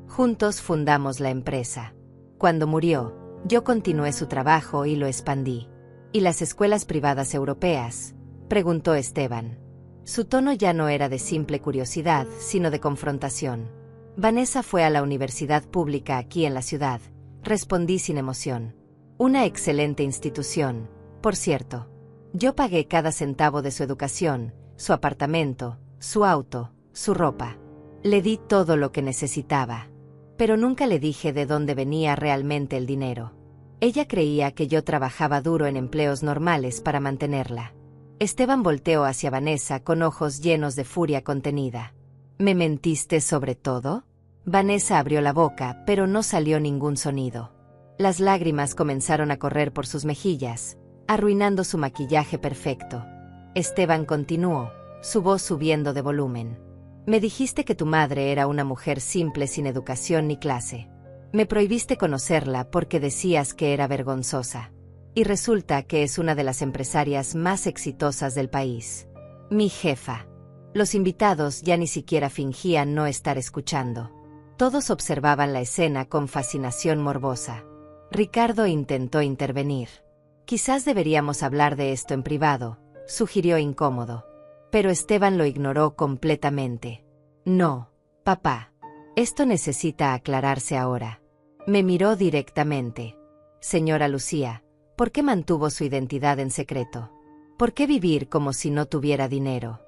A: Juntos fundamos la empresa. Cuando murió, yo continué su trabajo y lo expandí. ¿Y las escuelas privadas europeas?, preguntó Esteban. Su tono ya no era de simple curiosidad, sino de confrontación. Vanessa fue a la universidad pública aquí en la ciudad, respondí sin emoción. Una excelente institución, por cierto. Yo pagué cada centavo de su educación, su apartamento, su auto, su ropa. Le di todo lo que necesitaba. Pero nunca le dije de dónde venía realmente el dinero. Ella creía que yo trabajaba duro en empleos normales para mantenerla. Esteban volteó hacia Vanessa con ojos llenos de furia contenida. ¿Me mentiste sobre todo? Vanessa abrió la boca, pero no salió ningún sonido. Las lágrimas comenzaron a correr por sus mejillas, arruinando su maquillaje perfecto. Esteban continuó, su voz subiendo de volumen. Me dijiste que tu madre era una mujer simple sin educación ni clase. Me prohibiste conocerla porque decías que era vergonzosa. Y resulta que es una de las empresarias más exitosas del país. Mi jefa. Los invitados ya ni siquiera fingían no estar escuchando. Todos observaban la escena con fascinación morbosa. Ricardo intentó intervenir. Quizás deberíamos hablar de esto en privado, sugirió incómodo. Pero Esteban lo ignoró completamente. No, papá. Esto necesita aclararse ahora. Me miró directamente. Señora Lucía, ¿por qué mantuvo su identidad en secreto? ¿Por qué vivir como si no tuviera dinero?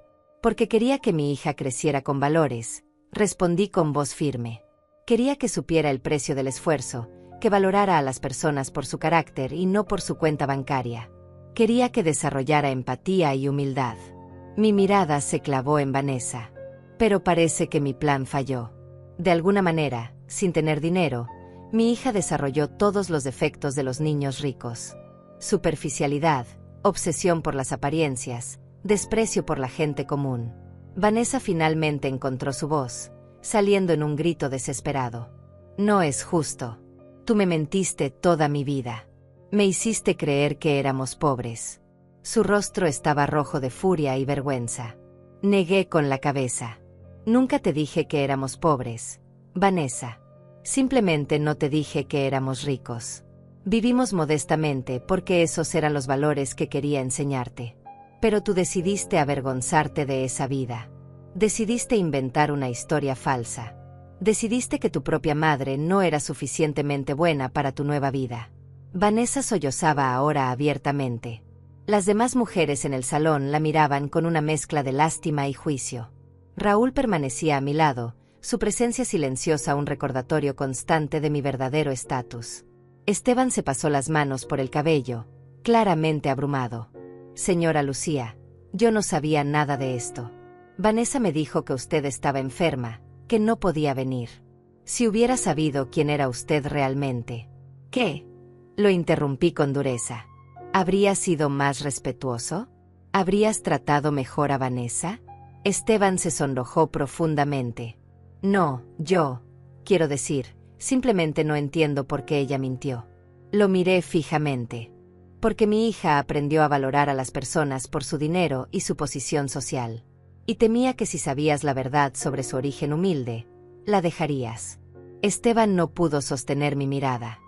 A: Porque quería que mi hija creciera con valores, respondí con voz firme. Quería que supiera el precio del esfuerzo, que valorara a las personas por su carácter y no por su cuenta bancaria. Quería que desarrollara empatía y humildad. Mi mirada se clavó en Vanessa. Pero parece que mi plan falló. De alguna manera, sin tener dinero, mi hija desarrolló todos los defectos de los niños ricos. Superficialidad, obsesión por las apariencias, desprecio por la gente común. Vanessa finalmente encontró su voz, saliendo en un grito desesperado. No es justo. Tú me mentiste toda mi vida. Me hiciste creer que éramos pobres. Su rostro estaba rojo de furia y vergüenza. Negué con la cabeza. Nunca te dije que éramos pobres, Vanessa. Simplemente no te dije que éramos ricos. Vivimos modestamente porque esos eran los valores que quería enseñarte. Pero tú decidiste avergonzarte de esa vida. Decidiste inventar una historia falsa. Decidiste que tu propia madre no era suficientemente buena para tu nueva vida. Vanessa sollozaba ahora abiertamente. Las demás mujeres en el salón la miraban con una mezcla de lástima y juicio. Raúl permanecía a mi lado, su presencia silenciosa un recordatorio constante de mi verdadero estatus. Esteban se pasó las manos por el cabello, claramente abrumado. Señora Lucía, yo no sabía nada de esto. Vanessa me dijo que usted estaba enferma, que no podía venir. Si hubiera sabido quién era usted realmente. ¿Qué? Lo interrumpí con dureza. ¿Habrías sido más respetuoso? ¿Habrías tratado mejor a Vanessa? Esteban se sonrojó profundamente. No, quiero decir, simplemente no entiendo por qué ella mintió. Lo miré fijamente. Porque mi hija aprendió a valorar a las personas por su dinero y su posición social. Y temía que si sabías la verdad sobre su origen humilde, la dejarías. Esteban no pudo sostener mi mirada.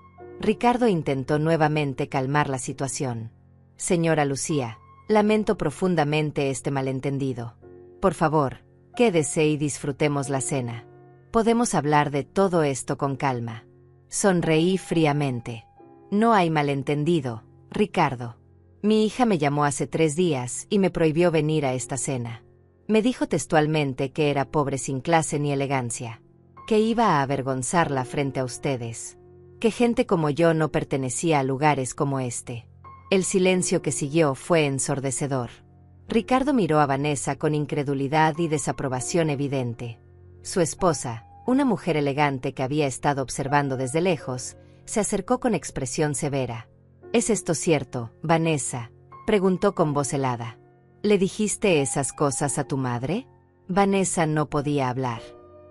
A: Ricardo intentó nuevamente calmar la situación. Señora Lucía, lamento profundamente este malentendido. Por favor, quédese y disfrutemos la cena. Podemos hablar de todo esto con calma. Sonreí fríamente. No hay malentendido, Ricardo. Mi hija me llamó hace 3 días y me prohibió venir a esta cena. Me dijo textualmente que era pobre sin clase ni elegancia, que iba a avergonzarla frente a ustedes, que gente como yo no pertenecía a lugares como este. El silencio que siguió fue ensordecedor. Ricardo miró a Vanessa con incredulidad y desaprobación evidente. Su esposa, una mujer elegante que había estado observando desde lejos, se acercó con expresión severa. ¿Es esto cierto, Vanessa?, preguntó con voz helada. ¿Le dijiste esas cosas a tu madre? Vanessa no podía hablar.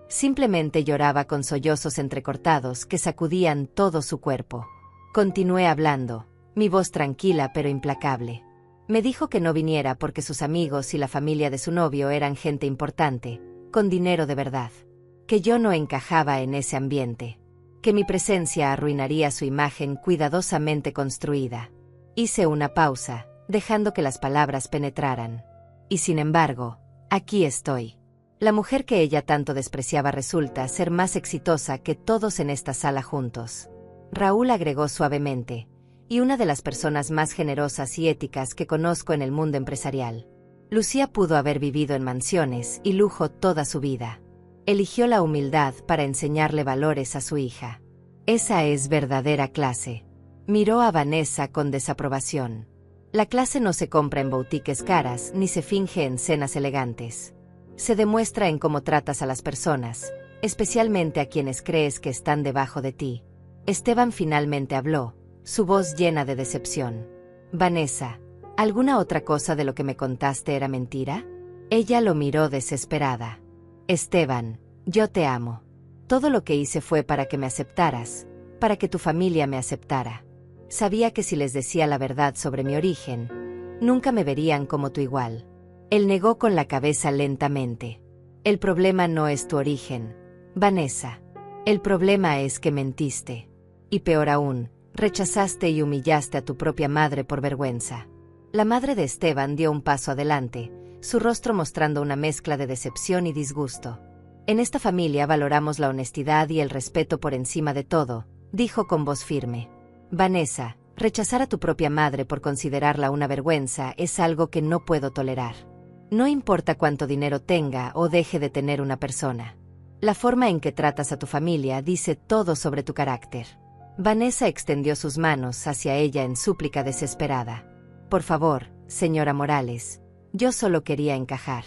A: Simplemente lloraba con sollozos entrecortados que sacudían todo su cuerpo. Continué hablando, mi voz tranquila pero implacable. Me dijo que no viniera porque sus amigos y la familia de su novio eran gente importante, con dinero de verdad. Que yo no encajaba en ese ambiente. Que mi presencia arruinaría su imagen cuidadosamente construida. Hice una pausa, dejando que las palabras penetraran. Y sin embargo, aquí estoy. La mujer que ella tanto despreciaba resulta ser más exitosa que todos en esta sala juntos. Raúl agregó suavemente, y una de las personas más generosas y éticas que conozco en el mundo empresarial. Lucía pudo haber vivido en mansiones y lujo toda su vida. Eligió la humildad para enseñarle valores a su hija. Esa es verdadera clase. Miró a Vanessa con desaprobación. La clase no se compra en boutiques caras ni se finge en cenas elegantes. Se demuestra en cómo tratas a las personas, especialmente a quienes crees que están debajo de ti. Esteban finalmente habló, su voz llena de decepción. Vanessa, ¿alguna otra cosa de lo que me contaste era mentira? Ella lo miró desesperada. Esteban, yo te amo. Todo lo que hice fue para que me aceptaras, para que tu familia me aceptara. Sabía que si les decía la verdad sobre mi origen, nunca me verían como tu igual. Él negó con la cabeza lentamente. El problema no es tu origen, Vanessa. El problema es que mentiste. Y peor aún, rechazaste y humillaste a tu propia madre por vergüenza. La madre de Esteban dio un paso adelante, su rostro mostrando una mezcla de decepción y disgusto. En esta familia valoramos la honestidad y el respeto por encima de todo, dijo con voz firme. Vanessa, rechazar a tu propia madre por considerarla una vergüenza es algo que no puedo tolerar. No importa cuánto dinero tenga o deje de tener una persona. La forma en que tratas a tu familia dice todo sobre tu carácter. Vanessa extendió sus manos hacia ella en súplica desesperada. Por favor, señora Morales, yo solo quería encajar.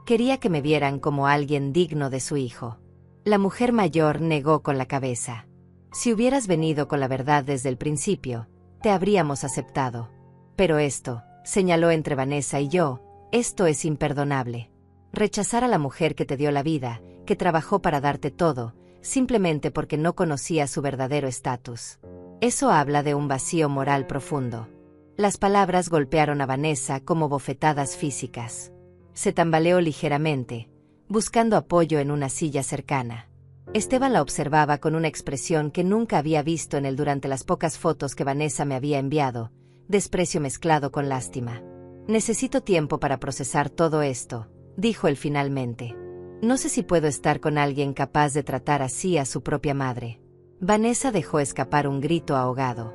A: Quería que me vieran como alguien digno de su hijo. La mujer mayor negó con la cabeza. Si hubieras venido con la verdad desde el principio, te habríamos aceptado. Pero esto, señaló entre Vanessa y yo, esto es imperdonable. Rechazar a la mujer que te dio la vida, que trabajó para darte todo, simplemente porque no conocía su verdadero estatus. Eso habla de un vacío moral profundo. Las palabras golpearon a Vanessa como bofetadas físicas. Se tambaleó ligeramente, buscando apoyo en una silla cercana. Esteban la observaba con una expresión que nunca había visto en él durante las pocas fotos que Vanessa me había enviado, desprecio mezclado con lástima. Necesito tiempo para procesar todo esto, dijo él finalmente. No sé si puedo estar con alguien capaz de tratar así a su propia madre. Vanessa dejó escapar un grito ahogado.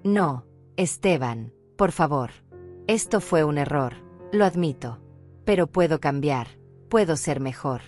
A: No, Esteban, por favor. Esto fue un error, lo admito. Pero puedo cambiar, puedo ser mejor.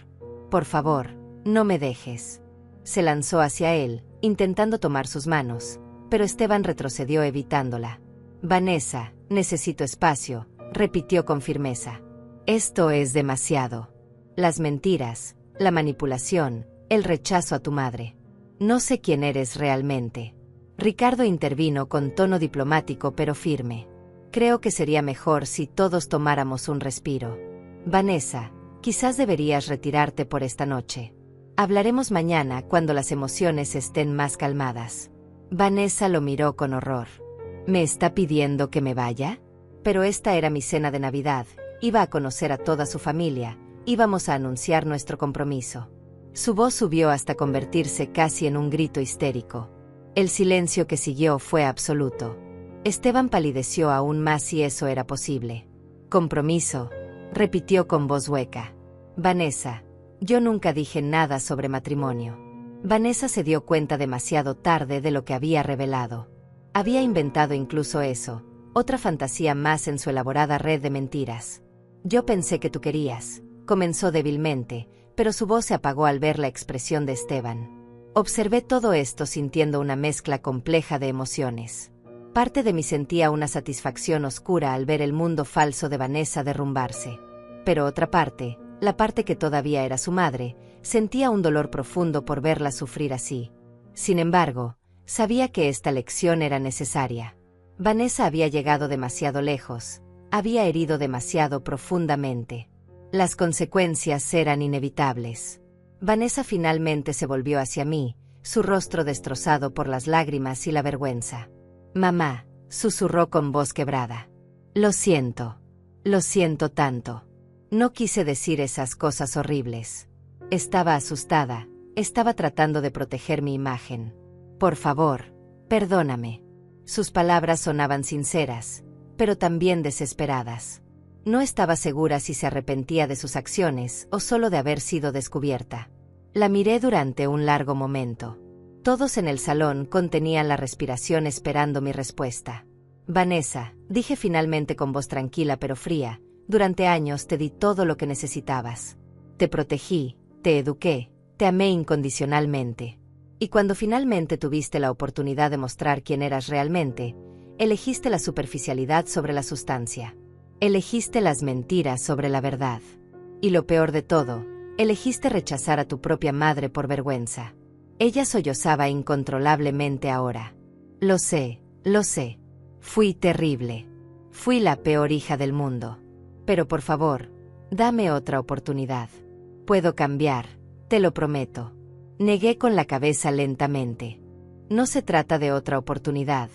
A: Por favor, no me dejes. Se lanzó hacia él, intentando tomar sus manos, pero Esteban retrocedió evitándola. Vanessa, necesito espacio, repitió con firmeza. Esto es demasiado. Las mentiras, la manipulación, el rechazo a tu madre. No sé quién eres realmente. Ricardo intervino con tono diplomático pero firme. Creo que sería mejor si todos tomáramos un respiro. Vanessa, quizás deberías retirarte por esta noche. Hablaremos mañana cuando las emociones estén más calmadas. Vanessa lo miró con horror. ¿Me está pidiendo que me vaya? Pero esta era mi cena de Navidad, iba a conocer a toda su familia, íbamos a anunciar nuestro compromiso. Su voz subió hasta convertirse casi en un grito histérico. El silencio que siguió fue absoluto. Esteban palideció aún más si eso era posible. Compromiso, repitió con voz hueca. Vanessa, yo nunca dije nada sobre matrimonio. Vanessa se dio cuenta demasiado tarde de lo que había revelado. Había inventado incluso eso, otra fantasía más en su elaborada red de mentiras. Yo pensé que tú querías, comenzó débilmente, pero su voz se apagó al ver la expresión de Esteban. Observé todo esto sintiendo una mezcla compleja de emociones. Parte de mí sentía una satisfacción oscura al ver el mundo falso de Vanessa derrumbarse. Pero otra parte, la parte que todavía era su madre, sentía un dolor profundo por verla sufrir así. Sin embargo, sabía que esta lección era necesaria. Vanessa había llegado demasiado lejos, Había herido demasiado profundamente. Las consecuencias eran inevitables. Vanessa finalmente se volvió hacia mí, su rostro destrozado por las lágrimas y la vergüenza. «Mamá», susurró con voz quebrada. Lo siento tanto. No quise decir esas cosas horribles. Estaba asustada, estaba tratando de proteger mi imagen. Por favor, perdóname». Sus palabras sonaban sinceras, pero también desesperadas. No estaba segura si se arrepentía de sus acciones o solo de haber sido descubierta. La miré durante un largo momento. Todos en el salón contenían la respiración esperando mi respuesta. «Vanessa», dije finalmente con voz tranquila pero fría, «durante años te di todo lo que necesitabas. Te protegí, te eduqué, te amé incondicionalmente. Y cuando finalmente tuviste la oportunidad de mostrar quién eras realmente, elegiste la superficialidad sobre la sustancia. Elegiste las mentiras sobre la verdad. Y lo peor de todo, elegiste rechazar a tu propia madre por vergüenza». Ella sollozaba incontrolablemente ahora. Lo sé. Fui terrible. Fui la peor hija del mundo. Pero por favor, dame otra oportunidad. Puedo cambiar, te lo prometo. Negué con la cabeza lentamente. No se trata de otra oportunidad,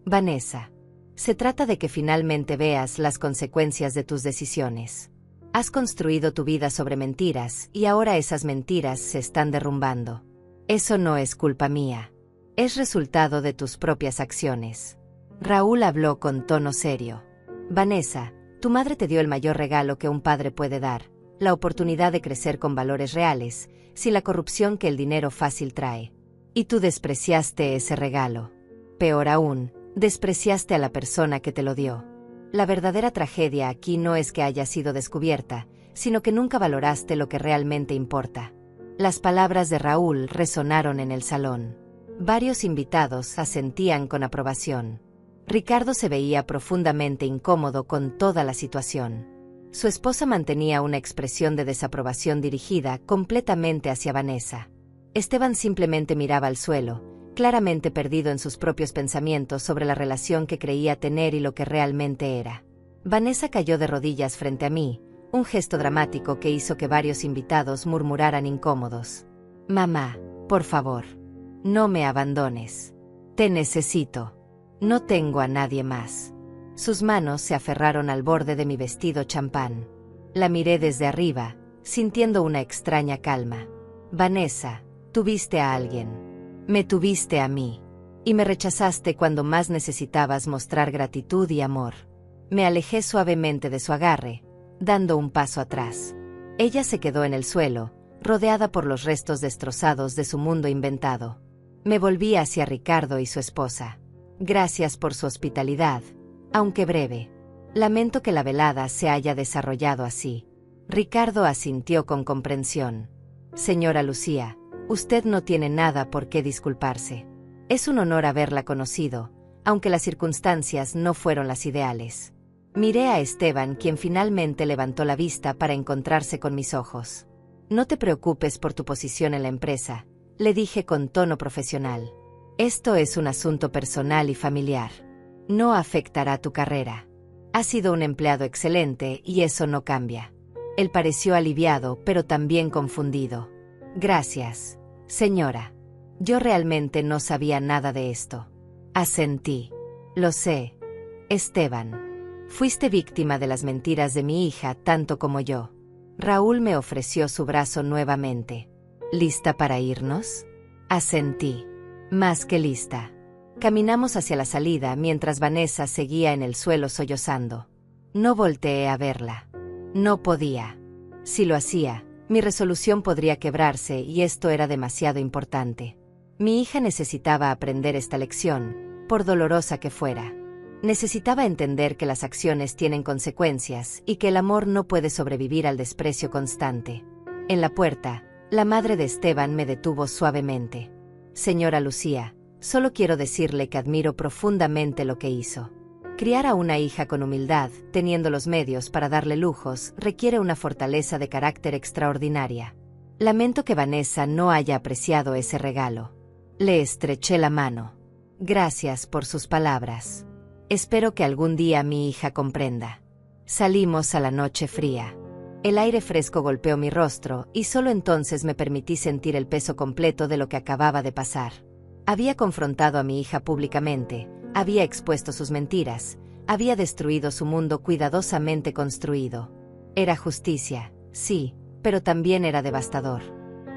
A: Vanessa. Se trata de que finalmente veas las consecuencias de tus decisiones. Has construido tu vida sobre mentiras y ahora esas mentiras se están derrumbando. Eso no es culpa mía. Es resultado de tus propias acciones. Raúl habló con tono serio. Vanessa, tu madre te dio el mayor regalo que un padre puede dar, la oportunidad de crecer con valores reales, sin la corrupción que el dinero fácil trae. Y tú despreciaste ese regalo. Peor aún, despreciaste a la persona que te lo dio. La verdadera tragedia aquí no es que haya sido descubierta, sino que nunca valoraste lo que realmente importa. Las palabras de Raúl resonaron en el salón. Varios invitados asentían con aprobación. Ricardo se veía profundamente incómodo con toda la situación. Su esposa mantenía una expresión de desaprobación dirigida completamente hacia Vanessa. Esteban simplemente miraba al suelo, claramente perdido en sus propios pensamientos sobre la relación que creía tener y lo que realmente era. Vanessa cayó de rodillas frente a mí, un gesto dramático que hizo que varios invitados murmuraran incómodos. «Mamá, por favor, no me abandones. Te necesito. No tengo a nadie más». Sus manos se aferraron al borde de mi vestido champán. La miré desde arriba, sintiendo una extraña calma. «Vanessa, tuviste a alguien. Me tuviste a mí. Y me rechazaste cuando más necesitabas mostrar gratitud y amor». Me alejé suavemente de su agarre, dando un paso atrás. Ella se quedó en el suelo, rodeada por los restos destrozados de su mundo inventado. Me volví hacia Ricardo y su esposa. «Gracias por su hospitalidad, aunque breve. Lamento que la velada se haya desarrollado así». Ricardo asintió con comprensión. «Señora Lucía, usted no tiene nada por qué disculparse. Es un honor haberla conocido, aunque las circunstancias no fueron las ideales». Miré a Esteban, quien finalmente levantó la vista para encontrarse con mis ojos. «No te preocupes por tu posición en la empresa», le dije con tono profesional. «Esto es un asunto personal y familiar. No afectará tu carrera. Has sido un empleado excelente y eso no cambia». Él pareció aliviado, pero también confundido. «Gracias, señora. Yo realmente no sabía nada de esto». Asentí. «Lo sé, Esteban. Fuiste víctima de las mentiras de mi hija tanto como yo». Raúl me ofreció su brazo nuevamente. «¿Lista para irnos?». Asentí. «Más que lista». Caminamos hacia la salida mientras Vanessa seguía en el suelo sollozando. No volteé a verla. No podía. Si lo hacía, mi resolución podría quebrarse y esto era demasiado importante. Mi hija necesitaba aprender esta lección, por dolorosa que fuera. Necesitaba entender que las acciones tienen consecuencias y que el amor no puede sobrevivir al desprecio constante. En la puerta, la madre de Esteban me detuvo suavemente. «Señora Lucía, solo quiero decirle que admiro profundamente lo que hizo. Criar a una hija con humildad, teniendo los medios para darle lujos, requiere una fortaleza de carácter extraordinaria. Lamento que Vanessa no haya apreciado ese regalo». Le estreché la mano. «Gracias por sus palabras. Espero que algún día mi hija comprenda». Salimos a la noche fría. El aire fresco golpeó mi rostro y solo entonces me permití sentir el peso completo de lo que acababa de pasar. Había confrontado a mi hija públicamente, había expuesto sus mentiras, había destruido su mundo cuidadosamente construido. Era justicia, sí, pero también era devastador.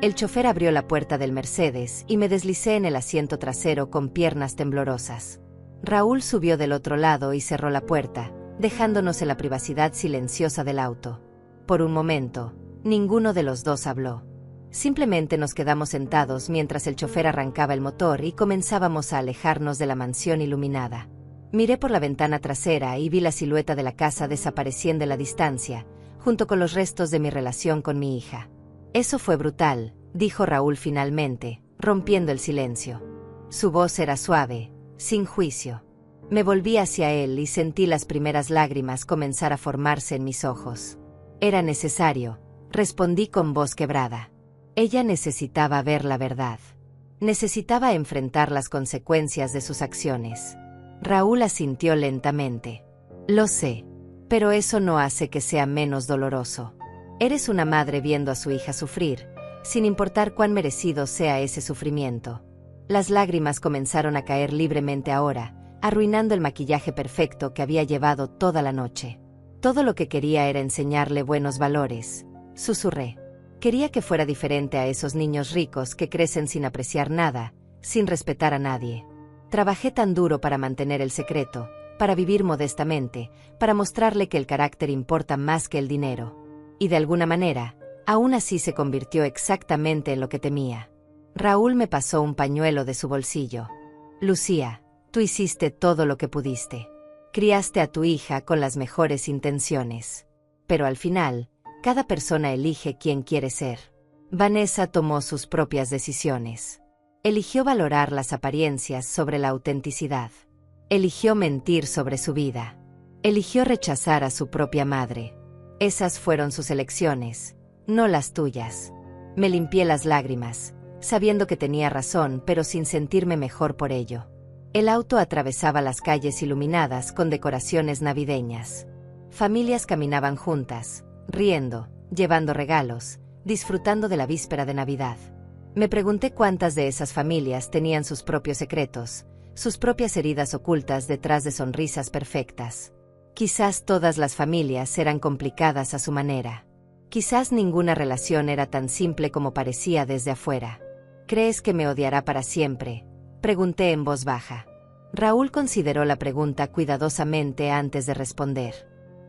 A: El chofer abrió la puerta del Mercedes y me deslicé en el asiento trasero con piernas temblorosas. Raúl subió del otro lado y cerró la puerta, dejándonos en la privacidad silenciosa del auto. Por un momento, ninguno de los dos habló. Simplemente nos quedamos sentados mientras el chofer arrancaba el motor y comenzábamos a alejarnos de la mansión iluminada. Miré por la ventana trasera y vi la silueta de la casa desapareciendo en la distancia, junto con los restos de mi relación con mi hija. Eso fue brutal, dijo Raúl finalmente, rompiendo el silencio. Su voz era suave, sin juicio. Me volví hacia él y sentí las primeras lágrimas comenzar a formarse en mis ojos. Era necesario, respondí con voz quebrada. Ella necesitaba ver la verdad. Necesitaba enfrentar las consecuencias de sus acciones. Raúl asintió lentamente. Lo sé, pero eso no hace que sea menos doloroso. Eres una madre viendo a su hija sufrir, sin importar cuán merecido sea ese sufrimiento. Las lágrimas comenzaron a caer libremente ahora, arruinando el maquillaje perfecto que había llevado toda la noche. Todo lo que quería era enseñarle buenos valores, susurré. Quería que fuera diferente a esos niños ricos que crecen sin apreciar nada, sin respetar a nadie. Trabajé tan duro para mantener el secreto, para vivir modestamente, para mostrarle que el carácter importa más que el dinero. Y de alguna manera, aún así se convirtió exactamente en lo que temía. Raúl me pasó un pañuelo de su bolsillo. Lucía, tú hiciste todo lo que pudiste. Criaste a tu hija con las mejores intenciones. Pero al final, cada persona elige quién quiere ser. Vanessa tomó sus propias decisiones. Eligió valorar las apariencias sobre la autenticidad. Eligió mentir sobre su vida. Eligió rechazar a su propia madre. Esas fueron sus elecciones, no las tuyas. Me limpié las lágrimas, sabiendo que tenía razón, pero sin sentirme mejor por ello. El auto atravesaba las calles iluminadas con decoraciones navideñas. Familias caminaban juntas, riendo, llevando regalos, disfrutando de la víspera de Navidad. Me pregunté cuántas de esas familias tenían sus propios secretos, sus propias heridas ocultas detrás de sonrisas perfectas. Quizás todas las familias eran complicadas a su manera. Quizás ninguna relación era tan simple como parecía desde afuera. ¿Crees que me odiará para siempre?, pregunté en voz baja. Raúl consideró la pregunta cuidadosamente antes de responder.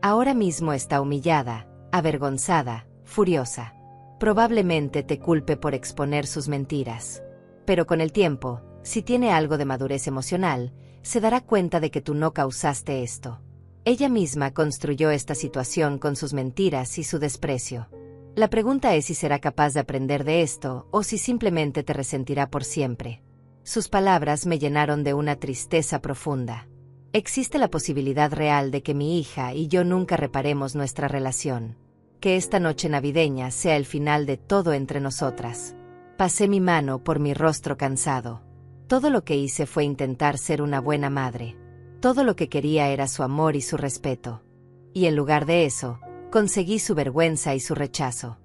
A: Ahora mismo está humillada, avergonzada, furiosa. Probablemente te culpe por exponer sus mentiras. Pero con el tiempo, si tiene algo de madurez emocional, se dará cuenta de que tú no causaste esto. Ella misma construyó esta situación con sus mentiras y su desprecio. La pregunta es si será capaz de aprender de esto o si simplemente te resentirá por siempre. Sus palabras me llenaron de una tristeza profunda. Existe la posibilidad real de que mi hija y yo nunca reparemos nuestra relación. Que esta noche navideña sea el final de todo entre nosotras. Pasé mi mano por mi rostro cansado. Todo lo que hice fue intentar ser una buena madre. Todo lo que quería era su amor y su respeto. Y en lugar de eso, conseguí su vergüenza y su rechazo.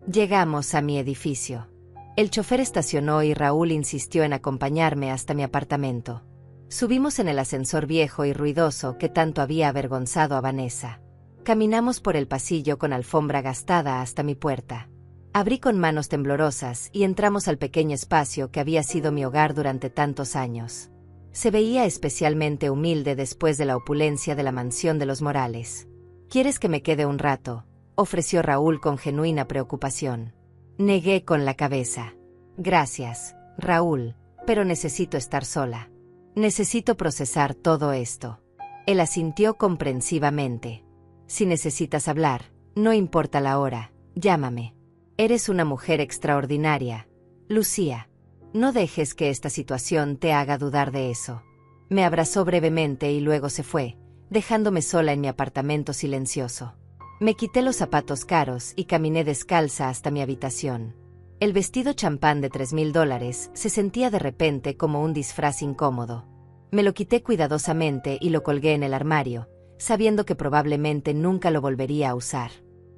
A: Llegamos a mi edificio. El chofer estacionó y Raúl insistió en acompañarme hasta mi apartamento. Subimos en el ascensor viejo y ruidoso que tanto había avergonzado a Vanessa. Caminamos por el pasillo con alfombra gastada hasta mi puerta. Abrí con manos temblorosas y entramos al pequeño espacio que había sido mi hogar durante tantos años. Se veía especialmente humilde después de la opulencia de la mansión de los Morales. ¿Quieres que me quede un rato?, ofreció Raúl con genuina preocupación. Negué con la cabeza. Gracias, Raúl, pero necesito estar sola. Necesito procesar todo esto. Él asintió comprensivamente. Si necesitas hablar, no importa la hora, llámame. Eres una mujer extraordinaria, Lucía. No dejes que esta situación te haga dudar de eso. Me abrazó brevemente y luego se fue, dejándome sola en mi apartamento silencioso. Me quité los zapatos caros y caminé descalza hasta mi habitación. El vestido champán de $3,000 se sentía de repente como un disfraz incómodo. Me lo quité cuidadosamente y lo colgué en el armario, sabiendo que probablemente nunca lo volvería a usar.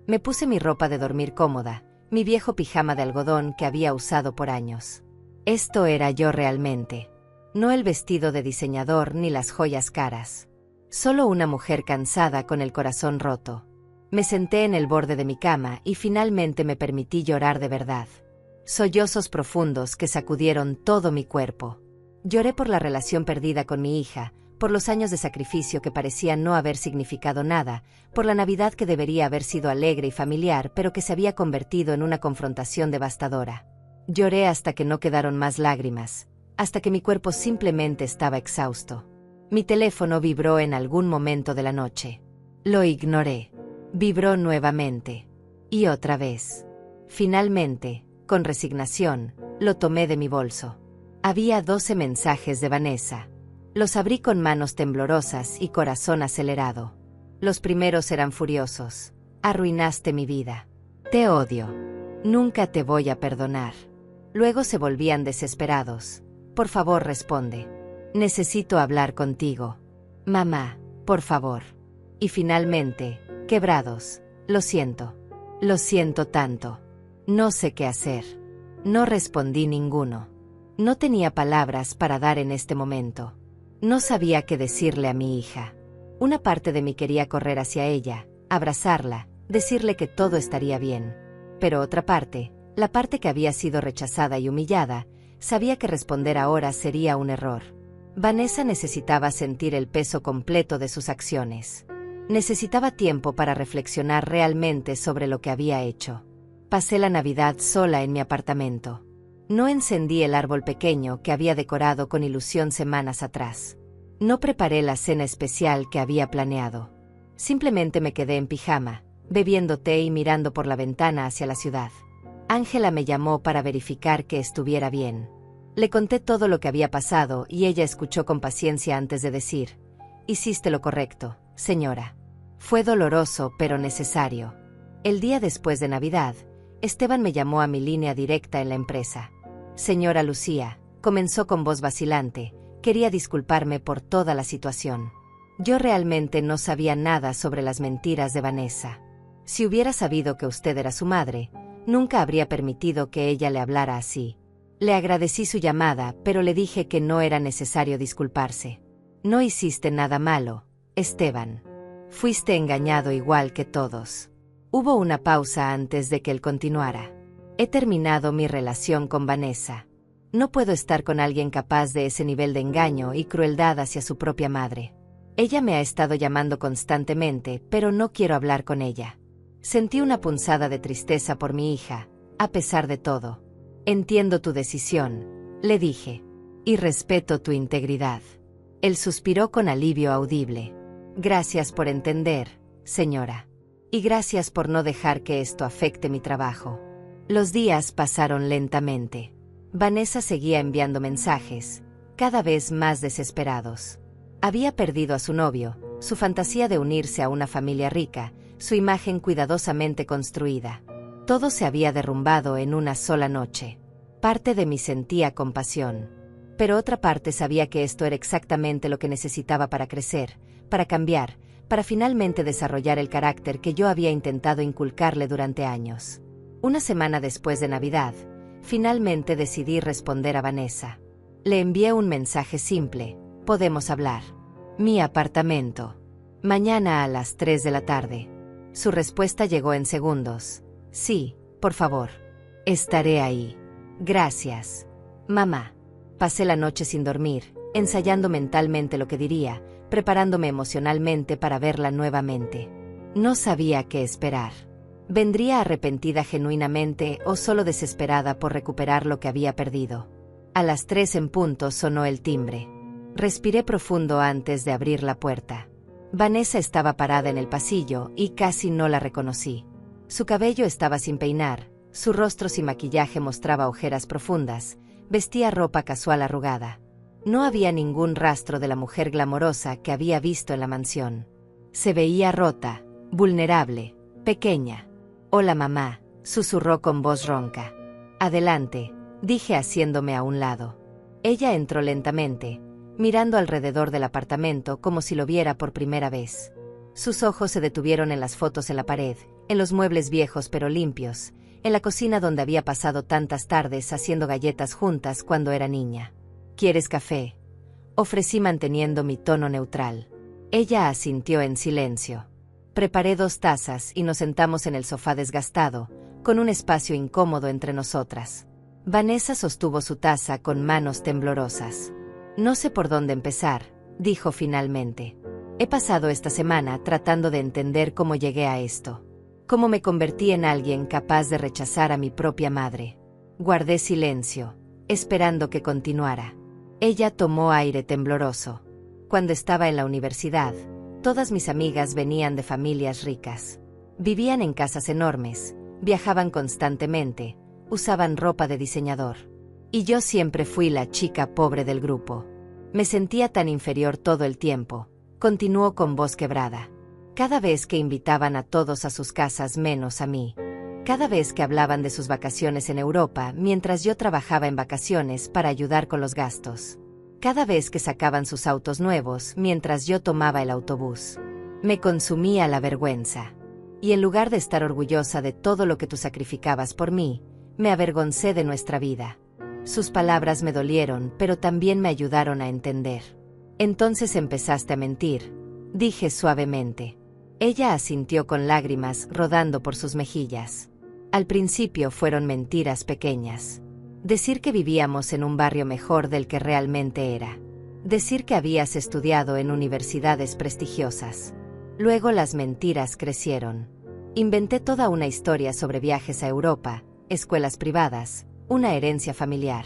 A: Me puse mi ropa de dormir cómoda, mi viejo pijama de algodón que había usado por años. Esto era yo realmente. No el vestido de diseñador ni las joyas caras. Solo una mujer cansada con el corazón roto. Me senté en el borde de mi cama y finalmente me permití llorar de verdad. Sollozos profundos que sacudieron todo mi cuerpo. Lloré por la relación perdida con mi hija, por los años de sacrificio que parecían no haber significado nada, por la Navidad que debería haber sido alegre y familiar pero que se había convertido en una confrontación devastadora. Lloré hasta que no quedaron más lágrimas, hasta que mi cuerpo simplemente estaba exhausto. Mi teléfono vibró en algún momento de la noche. Lo ignoré. Vibró nuevamente. Y otra vez. Finalmente, con resignación, lo tomé de mi bolso. Había 12 mensajes de Vanessa. Los abrí con manos temblorosas y corazón acelerado. Los primeros eran furiosos. Arruinaste mi vida. Te odio. Nunca te voy a perdonar. Luego se volvían desesperados. Por favor, responde. Necesito hablar contigo. Mamá, por favor. Y finalmente, quebrados. Lo siento. Lo siento tanto. No sé qué hacer. No respondí ninguno. No tenía palabras para dar en este momento. No sabía qué decirle a mi hija. Una parte de mí quería correr hacia ella, abrazarla, decirle que todo estaría bien. Pero otra parte, la parte que había sido rechazada y humillada, sabía que responder ahora sería un error. Vanessa necesitaba sentir el peso completo de sus acciones. Necesitaba tiempo para reflexionar realmente sobre lo que había hecho. Pasé la Navidad sola en mi apartamento. No encendí el árbol pequeño que había decorado con ilusión semanas atrás. No preparé la cena especial que había planeado. Simplemente me quedé en pijama, bebiendo té y mirando por la ventana hacia la ciudad. Ángela me llamó para verificar que estuviera bien. Le conté todo lo que había pasado y ella escuchó con paciencia antes de decir: «Hiciste lo correcto, señora». Fue doloroso pero necesario. El día después de Navidad, Esteban me llamó a mi línea directa en la empresa. «Señora Lucía», comenzó con voz vacilante, quería disculparme por toda la situación. Yo realmente no sabía nada sobre las mentiras de Vanessa. Si hubiera sabido que usted era su madre, nunca habría permitido que ella le hablara así. Le agradecí su llamada, pero le dije que no era necesario disculparse. No hiciste nada malo, Esteban. Fuiste engañado igual que todos. Hubo una pausa antes de que él continuara. He terminado mi relación con Vanessa. No puedo estar con alguien capaz de ese nivel de engaño y crueldad hacia su propia madre. Ella me ha estado llamando constantemente, pero no quiero hablar con ella. Sentí una punzada de tristeza por mi hija, a pesar de todo. Entiendo tu decisión, le dije. Y respeto tu integridad. Él suspiró con alivio audible. Gracias por entender, señora. Y gracias por no dejar que esto afecte mi trabajo. Los días pasaron lentamente. Vanessa seguía enviando mensajes, cada vez más desesperados. Había perdido a su novio, su fantasía de unirse a una familia rica, su imagen cuidadosamente construida. Todo se había derrumbado en una sola noche. Parte de mí sentía compasión. Pero otra parte sabía que esto era exactamente lo que necesitaba para crecer, para cambiar, para finalmente desarrollar el carácter que yo había intentado inculcarle durante años. Una semana después de Navidad, finalmente decidí responder a Vanessa. Le envié un mensaje simple: «Podemos hablar. Mi apartamento. Mañana a las 3 de la tarde». Su respuesta llegó en segundos. «Sí, por favor. Estaré ahí. Gracias. Mamá». Pasé la noche sin dormir, ensayando mentalmente lo que diría, preparándome emocionalmente para verla nuevamente. No sabía qué esperar. ¿Vendría arrepentida genuinamente o solo desesperada por recuperar lo que había perdido? A las 3 en punto sonó el timbre. Respiré profundo antes de abrir la puerta. Vanessa estaba parada en el pasillo y casi no la reconocí. Su cabello estaba sin peinar, su rostro sin maquillaje mostraba ojeras profundas, vestía ropa casual arrugada. No había ningún rastro de la mujer glamorosa que había visto en la mansión. Se veía rota, vulnerable, pequeña. «Hola mamá», susurró con voz ronca. «Adelante», dije haciéndome a un lado. Ella entró lentamente, mirando alrededor del apartamento como si lo viera por primera vez. Sus ojos se detuvieron en las fotos en la pared, en los muebles viejos pero limpios, en la cocina donde había pasado tantas tardes haciendo galletas juntas cuando era niña. ¿Quieres café?, ofrecí manteniendo mi tono neutral. Ella asintió en silencio. Preparé 2 tazas y nos sentamos en el sofá desgastado, con un espacio incómodo entre nosotras. Vanessa sostuvo su taza con manos temblorosas. No sé por dónde empezar, dijo finalmente. He pasado esta semana tratando de entender cómo llegué a esto. Cómo me convertí en alguien capaz de rechazar a mi propia madre. Guardé silencio, esperando que continuara. Ella tomó aire tembloroso. Cuando estaba en la universidad, todas mis amigas venían de familias ricas. Vivían en casas enormes, viajaban constantemente, usaban ropa de diseñador. Y yo siempre fui la chica pobre del grupo. Me sentía tan inferior todo el tiempo. Continuó con voz quebrada. Cada vez que invitaban a todos a sus casas menos a mí. Cada vez que hablaban de sus vacaciones en Europa mientras yo trabajaba en vacaciones para ayudar con los gastos. Cada vez que sacaban sus autos nuevos mientras yo tomaba el autobús. Me consumía la vergüenza. Y en lugar de estar orgullosa de todo lo que tú sacrificabas por mí, me avergoncé de nuestra vida. Sus palabras me dolieron, pero también me ayudaron a entender. Entonces empezaste a mentir, dije suavemente. Ella asintió con lágrimas rodando por sus mejillas. Al principio fueron mentiras pequeñas. Decir que vivíamos en un barrio mejor del que realmente era. Decir que habías estudiado en universidades prestigiosas. Luego las mentiras crecieron. Inventé toda una historia sobre viajes a Europa, escuelas privadas, una herencia familiar.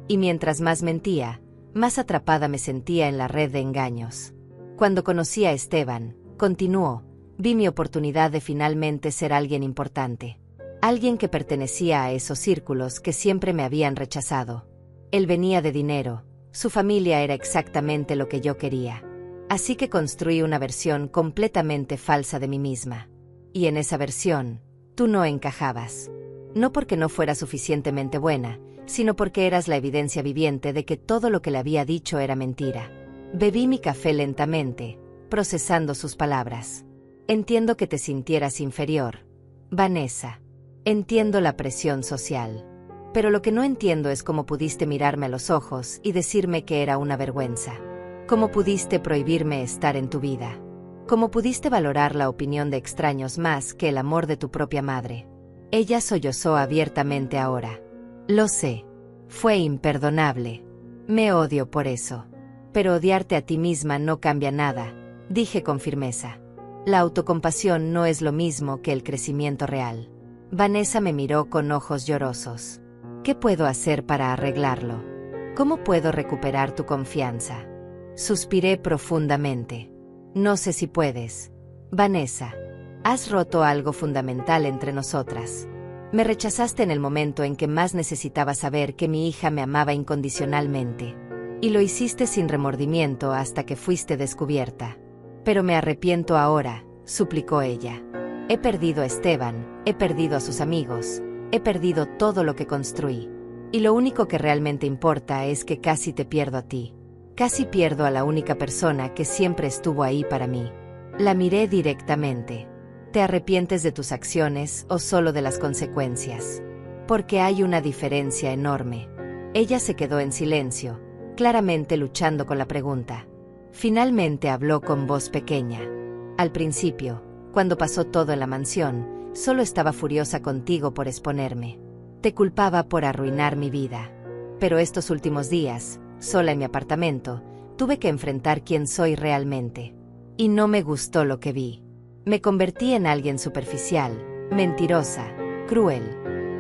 A: Y mientras más mentía, más atrapada me sentía en la red de engaños. Cuando conocí a Esteban, continuó, vi mi oportunidad de finalmente ser alguien importante. Alguien que pertenecía a esos círculos que siempre me habían rechazado. Él venía de dinero, su familia era exactamente lo que yo quería. Así que construí una versión completamente falsa de mí misma. Y en esa versión, tú no encajabas. No porque no fuera suficientemente buena, sino porque eras la evidencia viviente de que todo lo que le había dicho era mentira. Bebí mi café lentamente, procesando sus palabras. Entiendo que te sintieras inferior, Vanessa. Entiendo la presión social. Pero lo que no entiendo es cómo pudiste mirarme a los ojos y decirme que era una vergüenza. Cómo pudiste prohibirme estar en tu vida. Cómo pudiste valorar la opinión de extraños más que el amor de tu propia madre. Ella sollozó abiertamente ahora. Lo sé. Fue imperdonable. Me odio por eso. Pero odiarte a ti misma no cambia nada, dije con firmeza. La autocompasión no es lo mismo que el crecimiento real. Vanessa me miró con ojos llorosos. ¿Qué puedo hacer para arreglarlo? ¿Cómo puedo recuperar tu confianza? Suspiré profundamente. No sé si puedes. Vanessa, has roto algo fundamental entre nosotras. Me rechazaste en el momento en que más necesitaba saber que mi hija me amaba incondicionalmente. Y lo hiciste sin remordimiento hasta que fuiste descubierta. Pero me arrepiento ahora, suplicó ella. He perdido a Esteban, he perdido a sus amigos, he perdido todo lo que construí. Y lo único que realmente importa es que casi te pierdo a ti. Casi pierdo a la única persona que siempre estuvo ahí para mí. La miré directamente. ¿Te arrepientes de tus acciones o solo de las consecuencias? Porque hay una diferencia enorme. Ella se quedó en silencio, claramente luchando con la pregunta. Finalmente habló con voz pequeña. Al principio, cuando pasó todo en la mansión, solo estaba furiosa contigo por exponerme. Te culpaba por arruinar mi vida. Pero estos últimos días, sola en mi apartamento, tuve que enfrentar quién soy realmente. Y no me gustó lo que vi. Me convertí en alguien superficial, mentirosa, cruel.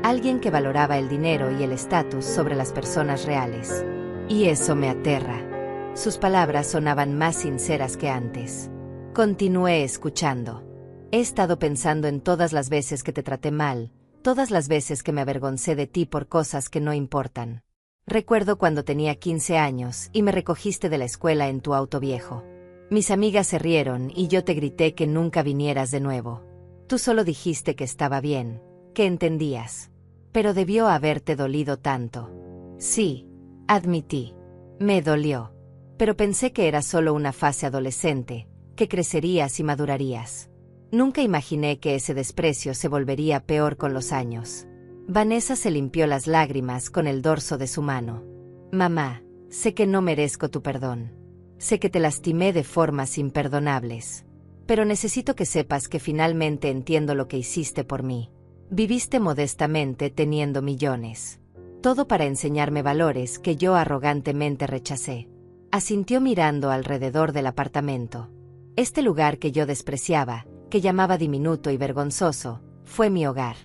A: Alguien que valoraba el dinero y el estatus sobre las personas reales. Y eso me aterra. Sus palabras sonaban más sinceras que antes. Continué escuchando. He estado pensando en todas las veces que te traté mal, todas las veces que me avergoncé de ti por cosas que no importan. Recuerdo cuando tenía 15 años y me recogiste de la escuela en tu auto viejo. Mis amigas se rieron y yo te grité que nunca vinieras de nuevo. Tú solo dijiste que estaba bien, que entendías. Pero debió haberte dolido tanto. Sí, admití. Me dolió. Pero pensé que era solo una fase adolescente, que crecerías y madurarías. Nunca imaginé que ese desprecio se volvería peor con los años. Vanessa se limpió las lágrimas con el dorso de su mano. Mamá, sé que no merezco tu perdón. Sé que te lastimé de formas imperdonables. Pero necesito que sepas que finalmente entiendo lo que hiciste por mí. Viviste modestamente teniendo millones. Todo para enseñarme valores que yo arrogantemente rechacé. Asintió mirando alrededor del apartamento. Este lugar que yo despreciaba, que llamaba diminuto y vergonzoso, fue mi hogar.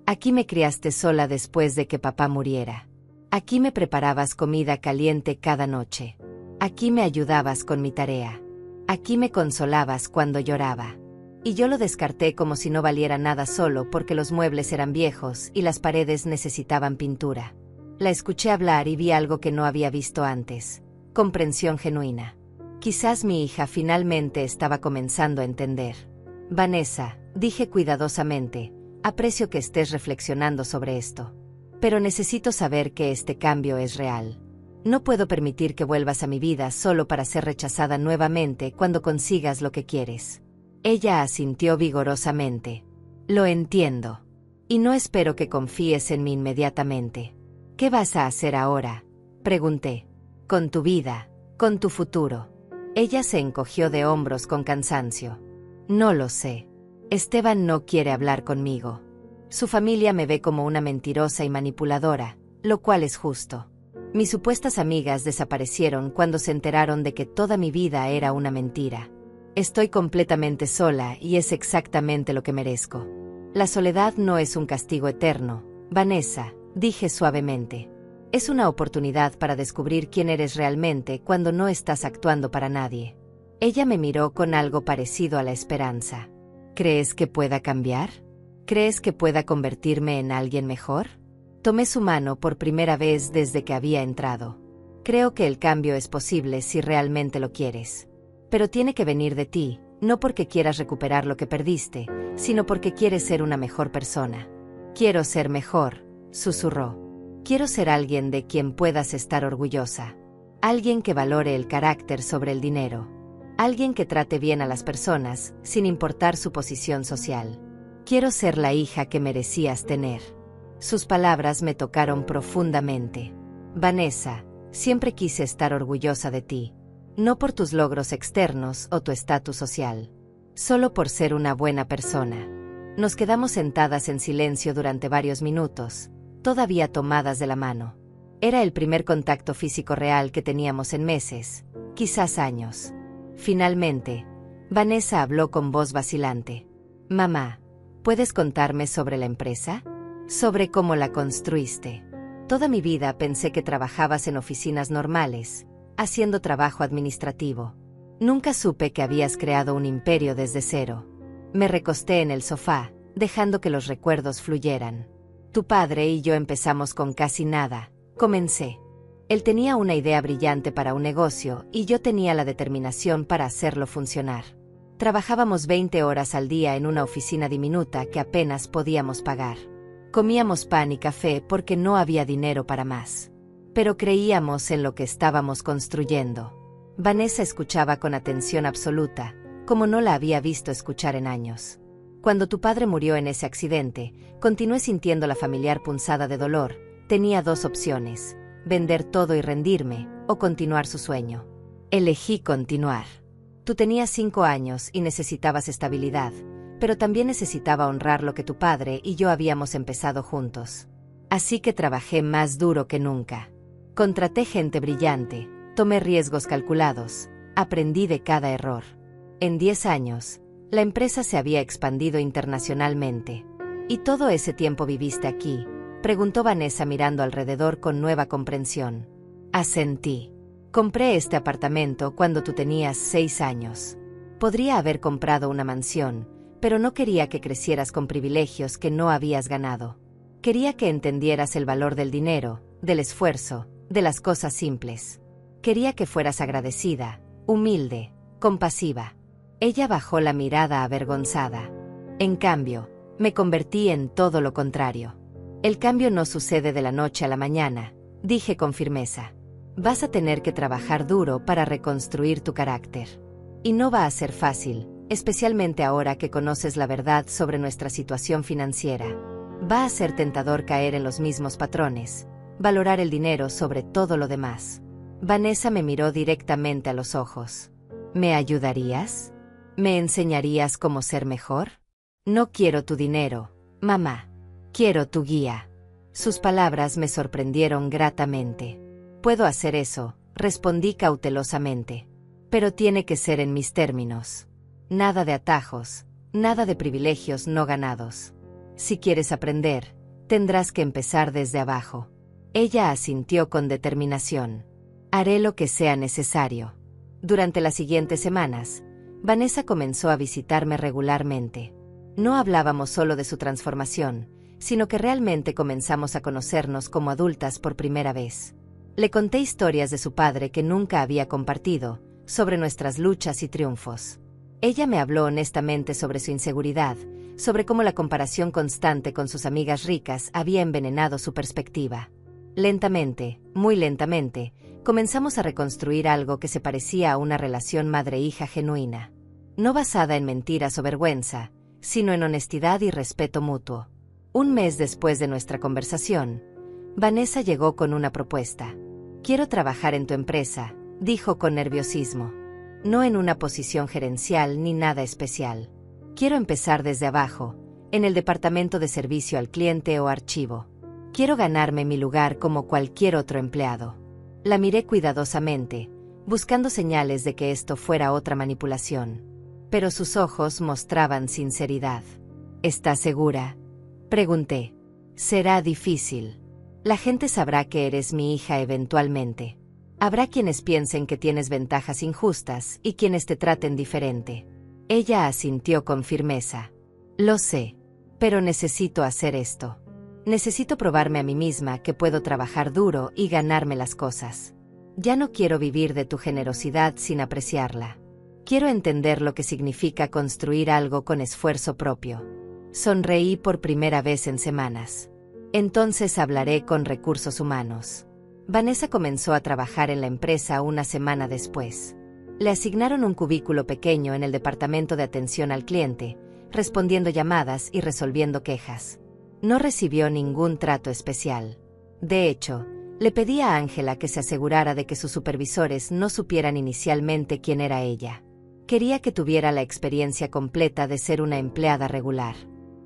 A: Aquí me criaste sola después de que papá muriera. Aquí me preparabas comida caliente cada noche. Aquí me ayudabas con mi tarea. Aquí me consolabas cuando lloraba. Y yo lo descarté como si no valiera nada solo porque los muebles eran viejos y las paredes necesitaban pintura. La escuché hablar y vi algo que no había visto antes. Comprensión genuina. Quizás mi hija finalmente estaba comenzando a entender. Vanessa, dije cuidadosamente, aprecio que estés reflexionando sobre esto. Pero necesito saber que este cambio es real. No puedo permitir que vuelvas a mi vida solo para ser rechazada nuevamente cuando consigas lo que quieres. Ella asintió vigorosamente. Lo entiendo. Y no espero que confíes en mí inmediatamente. ¿Qué vas a hacer ahora?, pregunté. Con tu vida, con tu futuro. Ella se encogió de hombros con cansancio. No lo sé. Esteban no quiere hablar conmigo. Su familia me ve como una mentirosa y manipuladora, lo cual es justo. Mis supuestas amigas desaparecieron cuando se enteraron de que toda mi vida era una mentira. Estoy completamente sola y es exactamente lo que merezco. La soledad no es un castigo eterno, Vanessa, dije suavemente. Es una oportunidad para descubrir quién eres realmente cuando no estás actuando para nadie. Ella me miró con algo parecido a la esperanza. ¿Crees que pueda cambiar? ¿Crees que pueda convertirme en alguien mejor? Tomé su mano por primera vez desde que había entrado. Creo que el cambio es posible si realmente lo quieres. Pero tiene que venir de ti, no porque quieras recuperar lo que perdiste, sino porque quieres ser una mejor persona. Quiero ser mejor, susurró. Quiero ser alguien de quien puedas estar orgullosa. Alguien que valore el carácter sobre el dinero. Alguien que trate bien a las personas, sin importar su posición social. Quiero ser la hija que merecías tener. Sus palabras me tocaron profundamente. Vanessa, siempre quise estar orgullosa de ti. No por tus logros externos o tu estatus social. Solo por ser una buena persona. Nos quedamos sentadas en silencio durante varios minutos, todavía tomadas de la mano. Era el primer contacto físico real que teníamos en meses, quizás años. Finalmente, Vanessa habló con voz vacilante. Mamá, ¿puedes contarme sobre la empresa? Sobre cómo la construiste. Toda mi vida pensé que trabajabas en oficinas normales, haciendo trabajo administrativo. Nunca supe que habías creado un imperio desde cero. Me recosté en el sofá, dejando que los recuerdos fluyeran. Tu padre y yo empezamos con casi nada, comencé. Él tenía una idea brillante para un negocio y yo tenía la determinación para hacerlo funcionar. Trabajábamos 20 horas al día en una oficina diminuta que apenas podíamos pagar. Comíamos pan y café porque no había dinero para más. Pero creíamos en lo que estábamos construyendo. Vanessa escuchaba con atención absoluta, como no la había visto escuchar en años. Cuando tu padre murió en ese accidente, continué sintiendo la familiar punzada de dolor. Tenía dos opciones: vender todo y rendirme, o continuar su sueño. Elegí continuar. Tú tenías 5 años y necesitabas estabilidad, pero también necesitaba honrar lo que tu padre y yo habíamos empezado juntos. Así que trabajé más duro que nunca. Contraté gente brillante, tomé riesgos calculados, aprendí de cada error. En 10 años, la empresa se había expandido internacionalmente. ¿Y todo ese tiempo viviste aquí?, preguntó Vanessa mirando alrededor con nueva comprensión. Asentí. Compré este apartamento cuando tú tenías 6 años. Podría haber comprado una mansión, pero no quería que crecieras con privilegios que no habías ganado. Quería que entendieras el valor del dinero, del esfuerzo, de las cosas simples. Quería que fueras agradecida, humilde, compasiva. Ella bajó la mirada avergonzada. En cambio, me convertí en todo lo contrario. El cambio no sucede de la noche a la mañana, dije con firmeza. Vas a tener que trabajar duro para reconstruir tu carácter. Y no va a ser fácil, especialmente ahora que conoces la verdad sobre nuestra situación financiera. Va a ser tentador caer en los mismos patrones, valorar el dinero sobre todo lo demás. Vanessa me miró directamente a los ojos. ¿Me ayudarías? ¿Me enseñarías cómo ser mejor? No quiero tu dinero, mamá. Quiero tu guía. Sus palabras me sorprendieron gratamente. Puedo hacer eso, respondí cautelosamente. Pero tiene que ser en mis términos. Nada de atajos, nada de privilegios no ganados. Si quieres aprender, tendrás que empezar desde abajo. Ella asintió con determinación. Haré lo que sea necesario. Durante las siguientes semanas, Vanessa comenzó a visitarme regularmente. No hablábamos solo de su transformación, sino que realmente comenzamos a conocernos como adultas por primera vez. Le conté historias de su padre que nunca había compartido, sobre nuestras luchas y triunfos. Ella me habló honestamente sobre su inseguridad, sobre cómo la comparación constante con sus amigas ricas había envenenado su perspectiva. Lentamente, muy lentamente, comenzamos a reconstruir algo que se parecía a una relación madre-hija genuina. No basada en mentiras o vergüenza, sino en honestidad y respeto mutuo. Un mes después de nuestra conversación, Vanessa llegó con una propuesta. Quiero trabajar en tu empresa, dijo con nerviosismo. No en una posición gerencial ni nada especial. Quiero empezar desde abajo, en el departamento de servicio al cliente o archivo. Quiero ganarme mi lugar como cualquier otro empleado. La miré cuidadosamente, buscando señales de que esto fuera otra manipulación. Pero sus ojos mostraban sinceridad. ¿Estás segura?, pregunté. Será difícil. La gente sabrá que eres mi hija eventualmente. Habrá quienes piensen que tienes ventajas injustas y quienes te traten diferente. Ella asintió con firmeza. Lo sé, pero necesito hacer esto. Necesito probarme a mí misma que puedo trabajar duro y ganarme las cosas. Ya no quiero vivir de tu generosidad sin apreciarla. Quiero entender lo que significa construir algo con esfuerzo propio. Sonreí por primera vez en semanas. Entonces hablaré con recursos humanos. Vanessa comenzó a trabajar en la empresa una semana después. Le asignaron un cubículo pequeño en el departamento de atención al cliente, respondiendo llamadas y resolviendo quejas. No recibió ningún trato especial. De hecho, le pedí a Ángela que se asegurara de que sus supervisores no supieran inicialmente quién era ella. Quería que tuviera la experiencia completa de ser una empleada regular.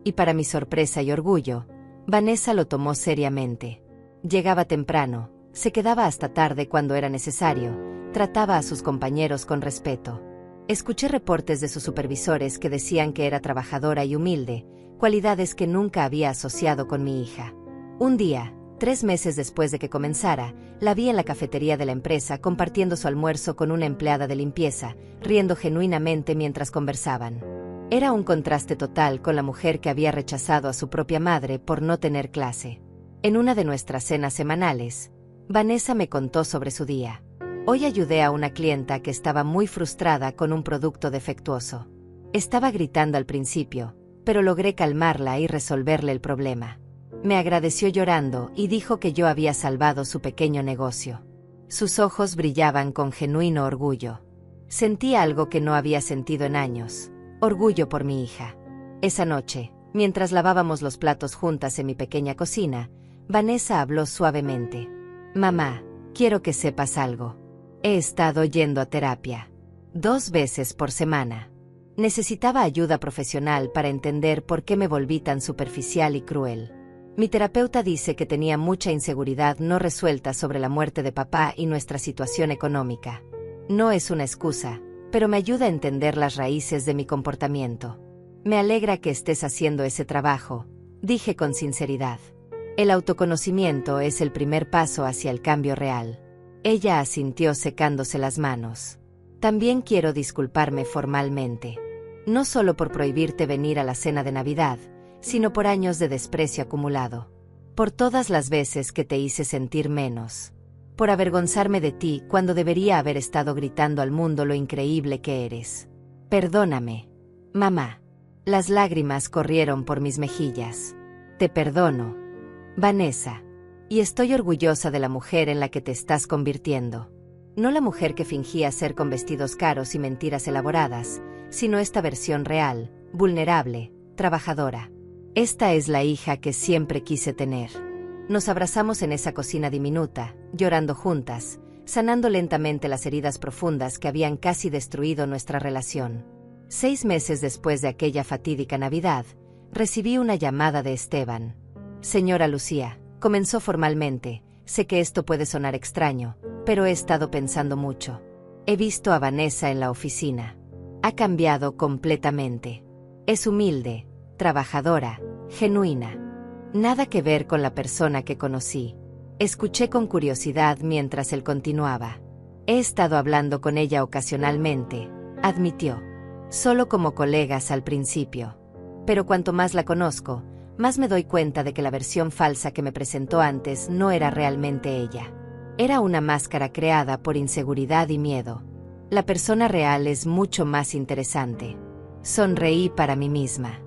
A: Y para mi sorpresa y orgullo, Vanessa lo tomó seriamente. Llegaba temprano, se quedaba hasta tarde cuando era necesario, trataba a sus compañeros con respeto. Escuché reportes de sus supervisores que decían que era trabajadora y humilde, cualidades que nunca había asociado con mi hija. Un día, 3 meses después de que comenzara, la vi en la cafetería de la empresa compartiendo su almuerzo con una empleada de limpieza, riendo genuinamente mientras conversaban. Era un contraste total con la mujer que había rechazado a su propia madre por no tener clase. En una de nuestras cenas semanales, Vanessa me contó sobre su día. Hoy ayudé a una clienta que estaba muy frustrada con un producto defectuoso. Estaba gritando al principio, pero logré calmarla y resolverle el problema. Me agradeció llorando y dijo que yo había salvado su pequeño negocio. Sus ojos brillaban con genuino orgullo. Sentí algo que no había sentido en años: orgullo por mi hija. Esa noche, mientras lavábamos los platos juntas en mi pequeña cocina, Vanessa habló suavemente. Mamá, quiero que sepas algo. He estado yendo a terapia 2 veces por semana. Necesitaba ayuda profesional para entender por qué me volví tan superficial y cruel. Mi terapeuta dice que tenía mucha inseguridad no resuelta sobre la muerte de papá y nuestra situación económica. No es una excusa, pero me ayuda a entender las raíces de mi comportamiento. Me alegra que estés haciendo ese trabajo, dije con sinceridad. El autoconocimiento es el primer paso hacia el cambio real. Ella asintió secándose las manos. También quiero disculparme formalmente. No solo por prohibirte venir a la cena de Navidad, sino por años de desprecio acumulado. Por todas las veces que te hice sentir menos. Por avergonzarme de ti cuando debería haber estado gritando al mundo lo increíble que eres. Perdóname, mamá. Las lágrimas corrieron por mis mejillas. Te perdono, Vanessa. Y estoy orgullosa de la mujer en la que te estás convirtiendo. No la mujer que fingía ser con vestidos caros y mentiras elaboradas, sino esta versión real, vulnerable, trabajadora. Esta es la hija que siempre quise tener. Nos abrazamos en esa cocina diminuta, llorando juntas, sanando lentamente las heridas profundas que habían casi destruido nuestra relación. 6 meses después de aquella fatídica Navidad, recibí una llamada de Esteban. Señora Lucía, comenzó formalmente, sé que esto puede sonar extraño, pero he estado pensando mucho. He visto a Vanessa en la oficina. Ha cambiado completamente. Es humilde, trabajadora, genuina. Nada que ver con la persona que conocí. Escuché con curiosidad mientras él continuaba. He estado hablando con ella ocasionalmente, admitió. Solo como colegas al principio. Pero cuanto más la conozco, más me doy cuenta de que la versión falsa que me presentó antes no era realmente ella. Era una máscara creada por inseguridad y miedo. La persona real es mucho más interesante. Sonreí para mí misma.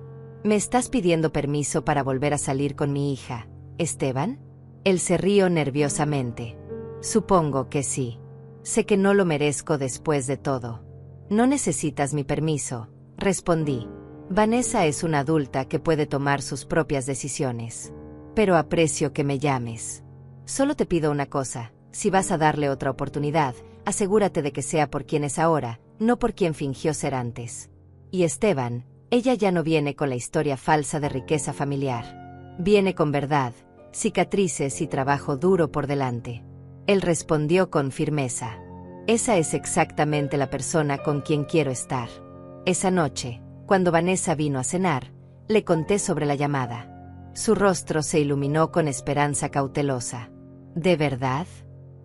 A: ¿Me estás pidiendo permiso para volver a salir con mi hija, Esteban? Él se rió nerviosamente. Supongo que sí. Sé que no lo merezco después de todo. No necesitas mi permiso, respondí. Vanessa es una adulta que puede tomar sus propias decisiones. Pero aprecio que me llames. Solo te pido una cosa, si vas a darle otra oportunidad, asegúrate de que sea por quien es ahora, no por quien fingió ser antes. Y Esteban, ella ya no viene con la historia falsa de riqueza familiar. Viene con verdad, cicatrices y trabajo duro por delante. Él respondió con firmeza. Esa es exactamente la persona con quien quiero estar. Esa noche, cuando Vanessa vino a cenar, le conté sobre la llamada. Su rostro se iluminó con esperanza cautelosa. ¿De verdad?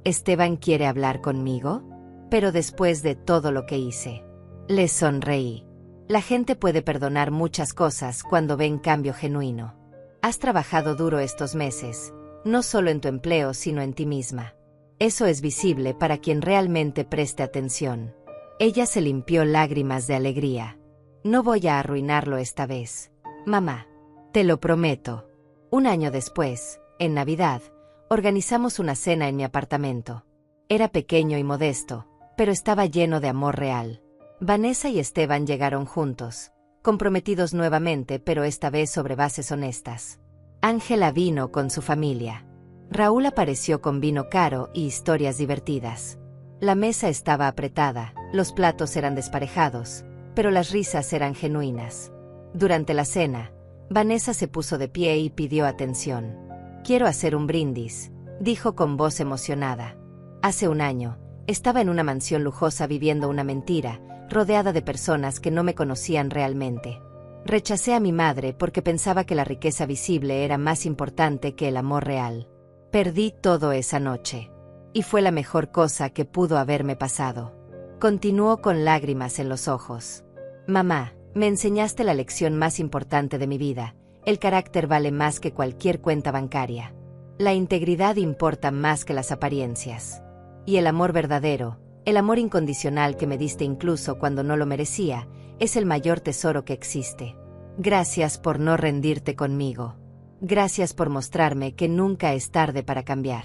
A: ¿Esteban quiere hablar conmigo? Pero después de todo lo que hice. Le sonreí. La gente puede perdonar muchas cosas cuando ven cambio genuino. Has trabajado duro estos meses, no solo en tu empleo sino en ti misma. Eso es visible para quien realmente preste atención. Ella se limpió lágrimas de alegría. No voy a arruinarlo esta vez, mamá. Te lo prometo. Un año después, en Navidad, organizamos una cena en mi apartamento. Era pequeño y modesto, pero estaba lleno de amor real. Vanessa y Esteban llegaron juntos, comprometidos nuevamente, pero esta vez sobre bases honestas. Ángela vino con su familia. Raúl apareció con vino caro y historias divertidas. La mesa estaba apretada, los platos eran desparejados, pero las risas eran genuinas. Durante la cena, Vanessa se puso de pie y pidió atención. Quiero hacer un brindis, dijo con voz emocionada. Hace un año, estaba en una mansión lujosa viviendo una mentira, rodeada de personas que no me conocían realmente. Rechacé a mi madre porque pensaba que la riqueza visible era más importante que el amor real. Perdí todo esa noche. Y fue la mejor cosa que pudo haberme pasado. Continuó con lágrimas en los ojos. Mamá, me enseñaste la lección más importante de mi vida. El carácter vale más que cualquier cuenta bancaria. La integridad importa más que las apariencias. Y el amor verdadero, el amor incondicional que me diste incluso cuando no lo merecía, es el mayor tesoro que existe. Gracias por no rendirte conmigo. Gracias por mostrarme que nunca es tarde para cambiar.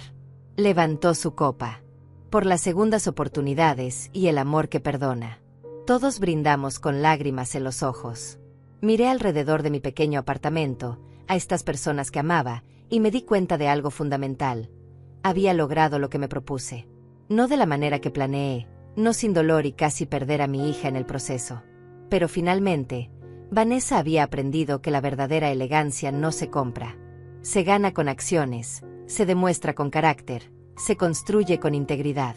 A: Levantó su copa. Por las segundas oportunidades y el amor que perdona. Todos brindamos con lágrimas en los ojos. Miré alrededor de mi pequeño apartamento, a estas personas que amaba, y me di cuenta de algo fundamental. Había logrado lo que me propuse. No de la manera que planeé, no sin dolor y casi perder a mi hija en el proceso. Pero finalmente, Vanessa había aprendido que la verdadera elegancia no se compra. Se gana con acciones, se demuestra con carácter, se construye con integridad.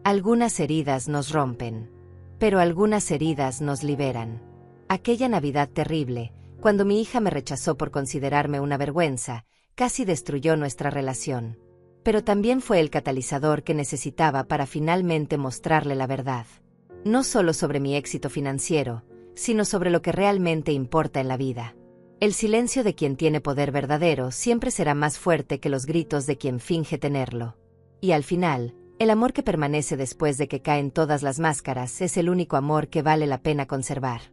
A: Algunas heridas nos rompen, pero algunas heridas nos liberan. Aquella Navidad terrible, cuando mi hija me rechazó por considerarme una vergüenza, casi destruyó nuestra relación. Pero también fue el catalizador que necesitaba para finalmente mostrarle la verdad. No solo sobre mi éxito financiero, sino sobre lo que realmente importa en la vida. El silencio de quien tiene poder verdadero siempre será más fuerte que los gritos de quien finge tenerlo. Y al final, el amor que permanece después de que caen todas las máscaras es el único amor que vale la pena conservar.